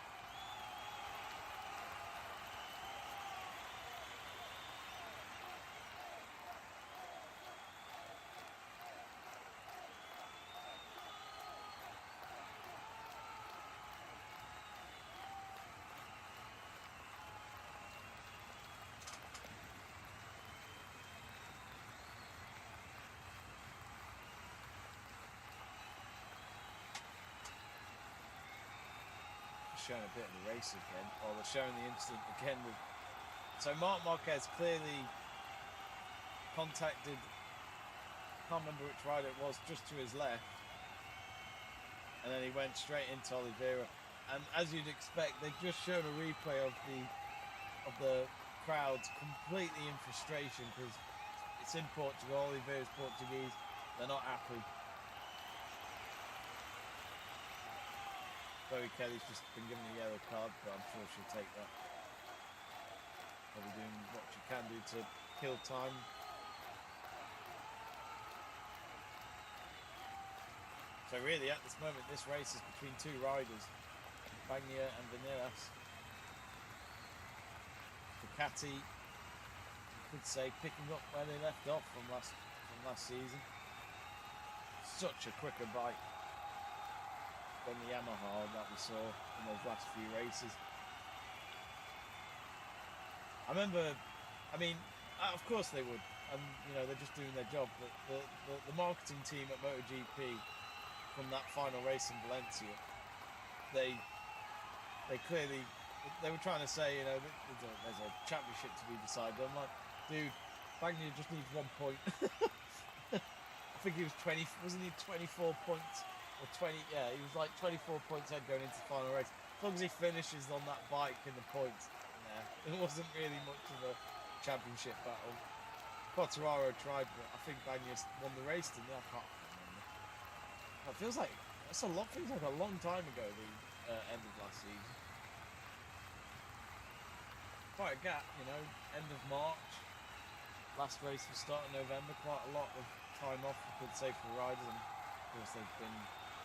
Showing a bit of the race again, or they're showing the incident again with. So Marc Marquez clearly contacted, I can't remember which rider it was, just to his left, and then he went straight into Oliveira. And as you'd expect, they've just shown a replay of the crowds completely in frustration because it's in Portugal. Oliveira's Portuguese. They're not happy. Chloe Kelly's just been given a yellow card, but I'm sure she'll take that. Probably doing what she can do to kill time. So really, at this moment, this race is between two riders, Bagnia and Vanillas. Ducati, you could say, picking up where they left off from last season. Such a quicker bike than the Yamaha that we saw in those last few races. I remember, of course they would, and they're just doing their job. But the marketing team at MotoGP from that final race in Valencia, they clearly were trying to say, there's a championship to be decided. I'm like, dude, Bagnia just needs 1 point. I think he was 20, wasn't he 24 points? Or 20, yeah, he was like 24 points ahead going into the final race. As long as he finishes on that bike in the points, it wasn't really much of a championship battle. Quartararo tried, but I think Bagnia won the race, didn't he? I can't remember. It feels like a long time ago, the end of last season. Quite a gap, end of March. Last race was start of November. Quite a lot of time off, I could say, for riders. And of course, they've been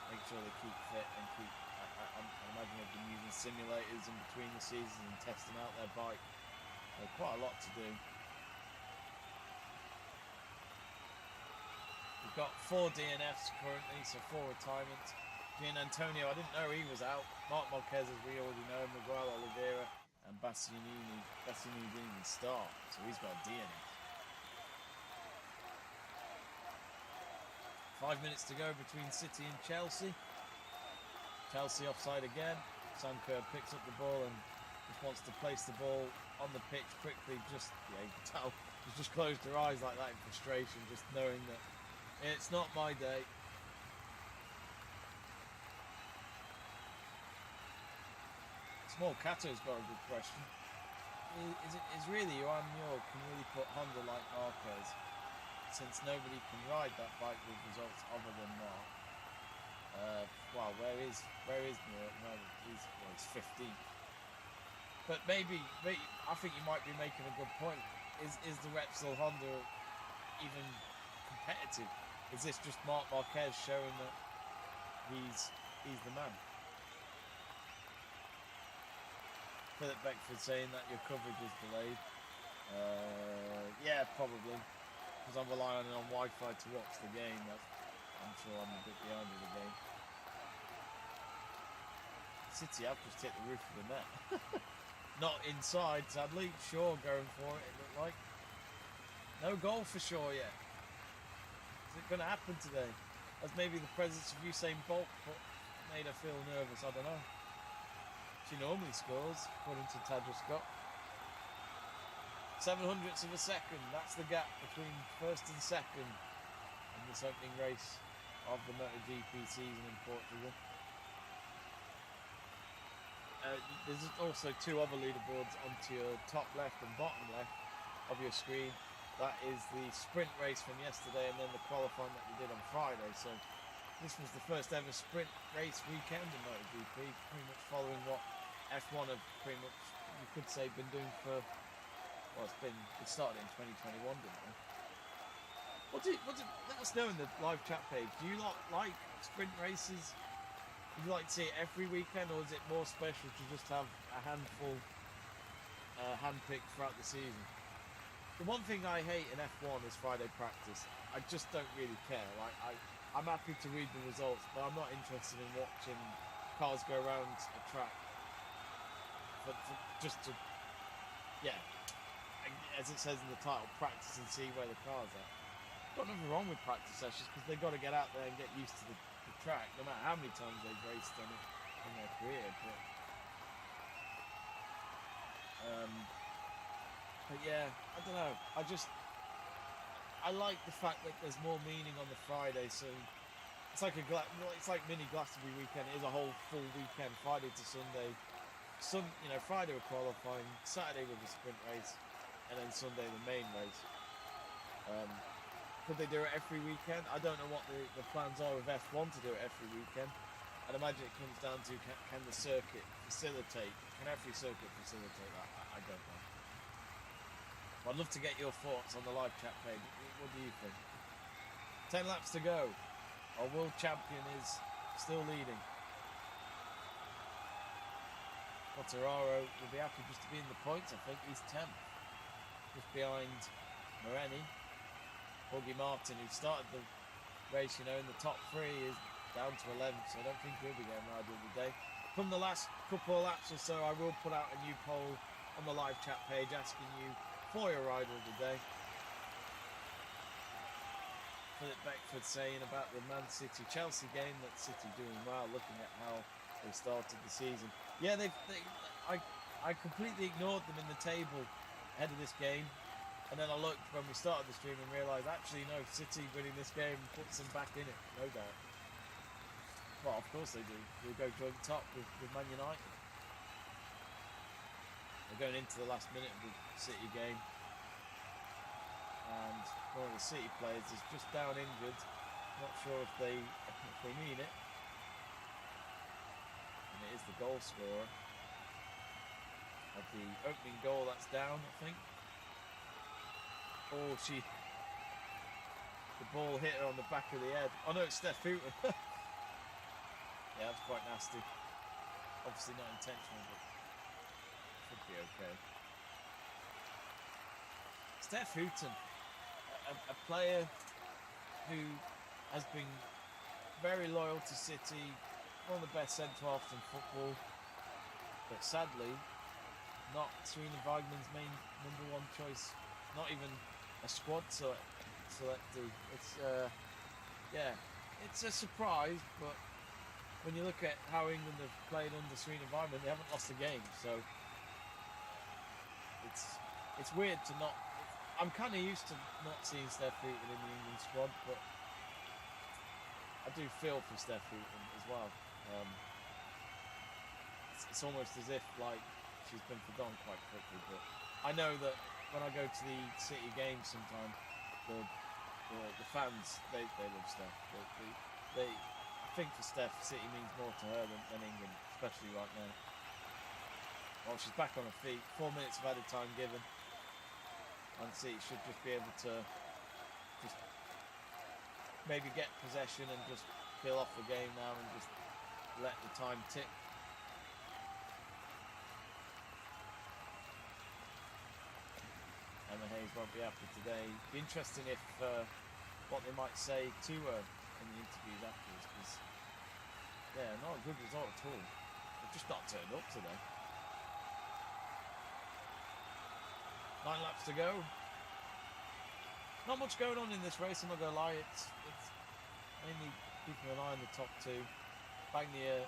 make sure they keep fit and keep. I imagine they've been using simulators in between the seasons and testing out their bike. Quite a lot to do. We've got 4 DNFs currently, so 4 retirements. Gian Antonio, I didn't know he was out. Marc Marquez, as we already know, Miguel Oliveira, and Bastianini didn't even start, so he's got a DNF. 5 minutes to go between City and Chelsea. Chelsea offside again. Sanker picks up the ball and just wants to place the ball on the pitch quickly. You can tell she's just closed her eyes like that in frustration, just knowing that it's not my day. Small Cato's got a good question. Is really Joan Muir can really put Honda like Marquez, since nobody can ride that bike with results other than Mark. Where is Muir at the moment? He's 15. But maybe I think you might be making a good point. Is the Repsol Honda even competitive? Is this just Marc Marquez showing that he's the man? Philip Beckford saying that your coverage is delayed. Yeah, probably. Because I'm relying on Wi-Fi to watch the game. I'm sure I'm a bit behind with the game. City have just hit the roof of the net. Not inside, sadly. Shaw going for it, it looked like. No goal for Shaw yet. Is it going to happen today? As maybe the presence of Usain Bolt made her feel nervous, I don't know. She normally scores, according to Tadra Scott. 700ths of a second, that's the gap between first and second in this opening race of the MotoGP season in Portugal. There's also 2 other leaderboards onto your top left and bottom left of your screen. That is the sprint race from yesterday and then the qualifying that we did on Friday. So this was the first ever sprint race weekend in MotoGP, pretty much following what F1 have pretty much, you could say, been doing for, it started in 2021, didn't it? Let us know in the live chat page. Do you like sprint races? Would you like to see it every weekend, or is it more special to just have a handful handpicked throughout the season? The one thing I hate in F1 is Friday practice. I just don't really care. I'm happy to read the results, but I'm not interested in watching cars go around a track. Just to, as it says in the title, practice and see where the car's at. Got nothing wrong with practice sessions because they've got to get out there and get used to the track, no matter how many times they've raced on it in their career. But yeah, I don't know. I like the fact that there's more meaning on the Friday, so it's like mini Glastonbury weekend. It is a whole full weekend, Friday to Sunday. Friday we're qualifying, Saturday with a sprint race, and then Sunday the main race. Could they do it every weekend? I don't know what the plans are with F1 to do it every weekend. I'd imagine it comes down to can the circuit facilitate? Can every circuit facilitate that? I don't know. But I'd love to get your thoughts on the live chat page. What do you think? 10 laps to go. Our world champion is still leading. Quartararo will be happy just to be in the points, I think. He's 10th. Just behind Moreni. Buggy Martin, who started the race, in the top 3, is down to 11th, so I don't think he'll be getting rider of the day. Come the last couple of laps or so, I will put out a new poll on the live chat page asking you for your rider of the day. Philip Beckford saying about the Man City-Chelsea game that City doing well, looking at how they started the season. Yeah, I completely ignored them in the table ahead of this game, and then I looked when we started the stream and realised actually no, City winning this game puts them back in it, no doubt. Well, of course they do. They'll go joint top with Man United. They're going into the last minute of the City game. And one of the City players is just down injured. Not sure if they mean it. And it is the goal scorer. Of the opening goal, that's down, I think. Oh, the ball hit her on the back of the head. Oh no, it's Steph Houghton. Yeah, that's quite nasty. Obviously not intentional, but should be okay. Steph Houghton, a player who has been very loyal to City, one of the best centre-halves in football, but sadly, not Serena Wagner's main #1 choice, not even a squad selectee. It's it's a surprise, but when you look at how England have played under Serena Wagner, they haven't lost a game, so it's weird to not. I'm kind of used to not seeing Steph Houghton in the England squad, but I do feel for Steph Houghton as well. It's almost as if like she's been forgotten quite quickly, but I know that when I go to the City games sometimes, the fans they love Steph. I think for Steph, City means more to her than England, especially right now. Well, she's back on her feet. 4 minutes of added time given. And City should just be able to just maybe get possession and just kill off the game now and just let the time tick. Emma Hayes won't be happy today. Be interesting if what they might say to her in the interviews afterwards, because yeah, not a good result at all. They've just not turned up today. 9 laps to go. Not much going on in this race, I'm not going to lie. It's mainly keeping an eye on the top 2. Bagnier,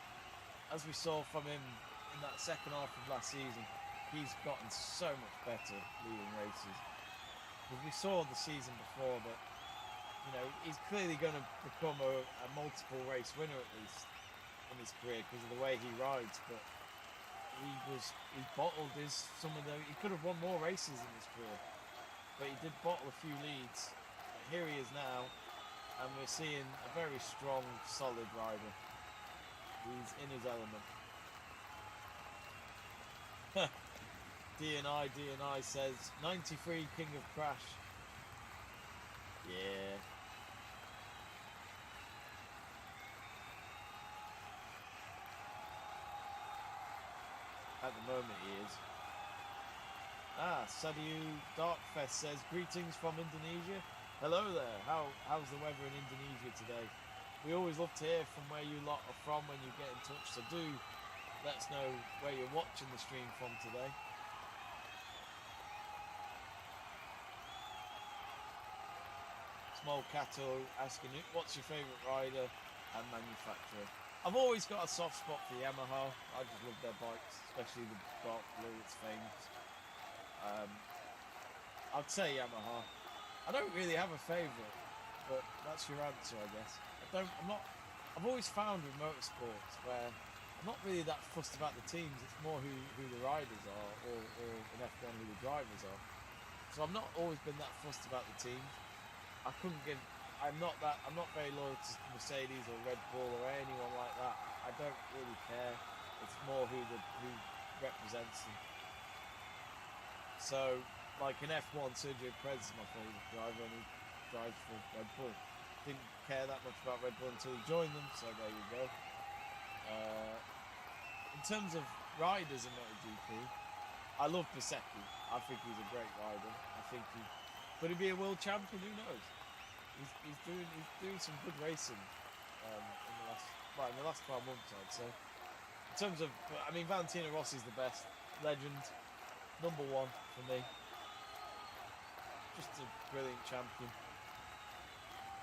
as we saw from him in that second half of last season, he's gotten so much better leading races. Because we saw the season before that, he's clearly going to become a multiple race winner at least in his career because of the way he rides, but he bottled he could have won more races in his career, but he did bottle a few leads. But here he is now, and we're seeing a very strong, solid rider. He's in his element. DNI says 93 King of Crash. Yeah. At the moment he is. Sadiu Darkfest says, greetings from Indonesia. Hello there. How's the weather in Indonesia today? We always love to hear from where you lot are from when you get in touch, so do let us know where you're watching the stream from today. Small Cato asking, what's your favourite rider and manufacturer? I've always got a soft spot for Yamaha. I just love their bikes, especially the dark blue, it's famous. I'd say Yamaha. I don't really have a favourite, but that's your answer, I guess. I'm I've always found with motorsports where I'm not really that fussed about the teams. It's more who the riders are, or in F1 who the drivers are. So I've not always been that fussed about the teams. I'm not very loyal to Mercedes or Red Bull or anyone like that. I don't really care. It's more who represents them. So, like in F1, Sergio Perez is my favourite driver, and he drives for Red Bull. Didn't care that much about Red Bull until he joined them, so there you go. In terms of riders in MotoGP, I love Bezzecchi. I think he's a great rider. Could he be a world champion? Who knows? He's doing some good racing in the last 12 months, I'd say. In terms of, Valentino Rossi's the best. Legend. Number one for me. Just a brilliant champion.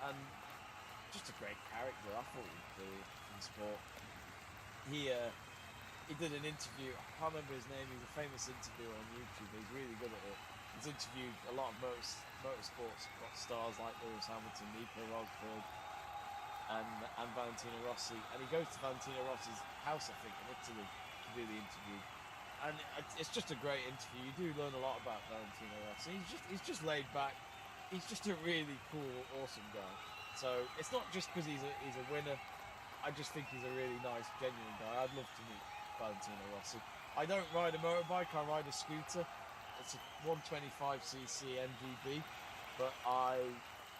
And just a great character. I thought he was brilliant in sport. He did an interview, I can't remember his name, he's a famous interviewer on YouTube, he's really good at it. He's interviewed a lot of motorsports stars like Lewis Hamilton, Nico Rosberg, and Valentino Rossi. And he goes to Valentino Rossi's house, I think, in Italy to do the interview. And it's just a great interview. You do learn a lot about Valentino Rossi. He's just laid back. He's just a really cool, awesome guy. So it's not just because he's a winner. I just think he's a really nice, genuine guy. I'd love to meet Valentino Rossi. I don't ride a motorbike, I ride a scooter. It's a 125cc MGB, but I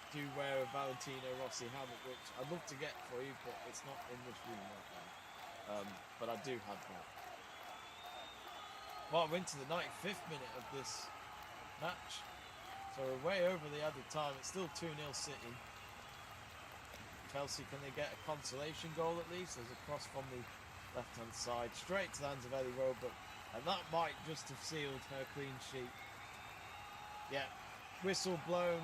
do wear a Valentino Rossi helmet, which I'd love to get for you, but it's not in this room right now. But I do have that. Well, we're into the 95th minute of this match, so we're way over the added time. It's still 2-0 City. Chelsea, can they get a consolation goal at least? There's a cross from the left-hand side, straight to the hands of Ellie Roebuck, and that might just have sealed her clean sheet. Yeah, whistle blown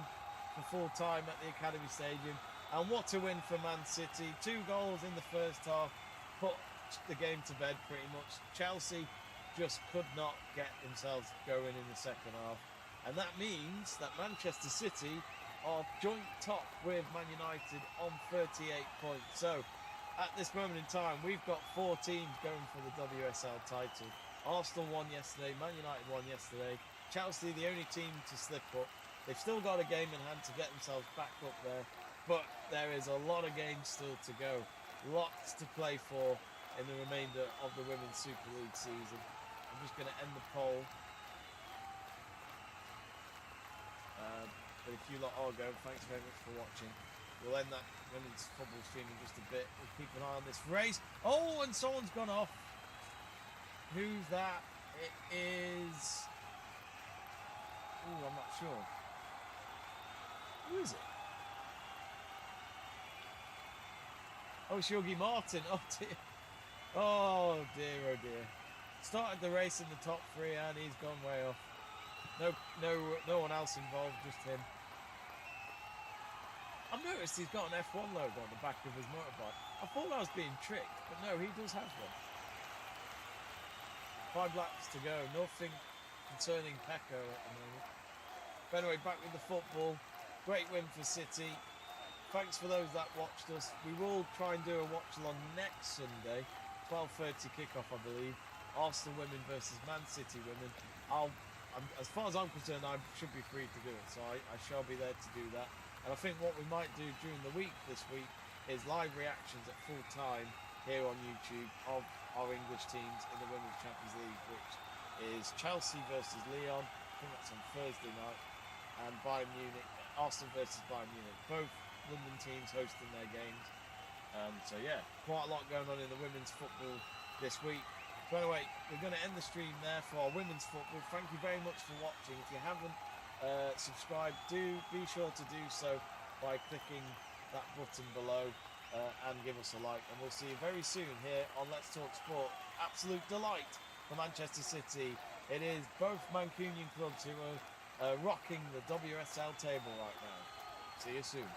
for full time at the Academy Stadium, and what a win for Man City. 2 goals in the first half, put the game to bed pretty much. Chelsea just could not get themselves going in the second half, and that means that Manchester City are joint top with Man United on 38 points. So at this moment in time, we've got 4 teams going for the WSL title. Arsenal won yesterday, Man United won yesterday, Chelsea the only team to slip up. They've still got a game in hand to get themselves back up there, but there is a lot of games still to go. Lots to play for in the remainder of the Women's Super League season. I'm just going to end the poll. But if you lot are going, thanks very much for watching. We'll end that women's football stream in just a bit. We'll keep an eye on this race. Oh, and someone's gone off. Who's that? It is... Oh, I'm not sure. Who is it? Oh, it's Yogi Martin. Oh, dear. Oh, dear, oh, dear. Started the race in the top 3 and he's gone way off. No one else involved, just him. I've noticed he's got an F1 logo on the back of his motorbike. I thought I was being tricked, but no, he does have one. 5 laps to go, nothing concerning Pecco at the moment. But anyway, back with the football. Great win for City. Thanks for those that watched us. We will try and do a watch-along next Sunday, 12:30 kickoff, I believe. Arsenal women versus Man City women. As far as I'm concerned, I should be free to do it, so I shall be there to do that. And I think what we might do during the week this week is live reactions at full time here on YouTube of our English teams in the Women's Champions League, which is Chelsea versus Lyon. I think that's on Thursday night, and Arsenal versus Bayern Munich. Both London teams hosting their games. So yeah, quite a lot going on in the women's football this week. So anyway, we're going to end the stream there for our women's football. Thank you very much for watching. If you haven't subscribed, do be sure to do so by clicking that button below and give us a like. And we'll see you very soon here on Let's Talk Sport. Absolute delight for Manchester City. It is both Mancunian clubs who are rocking the WSL table right now. See you soon.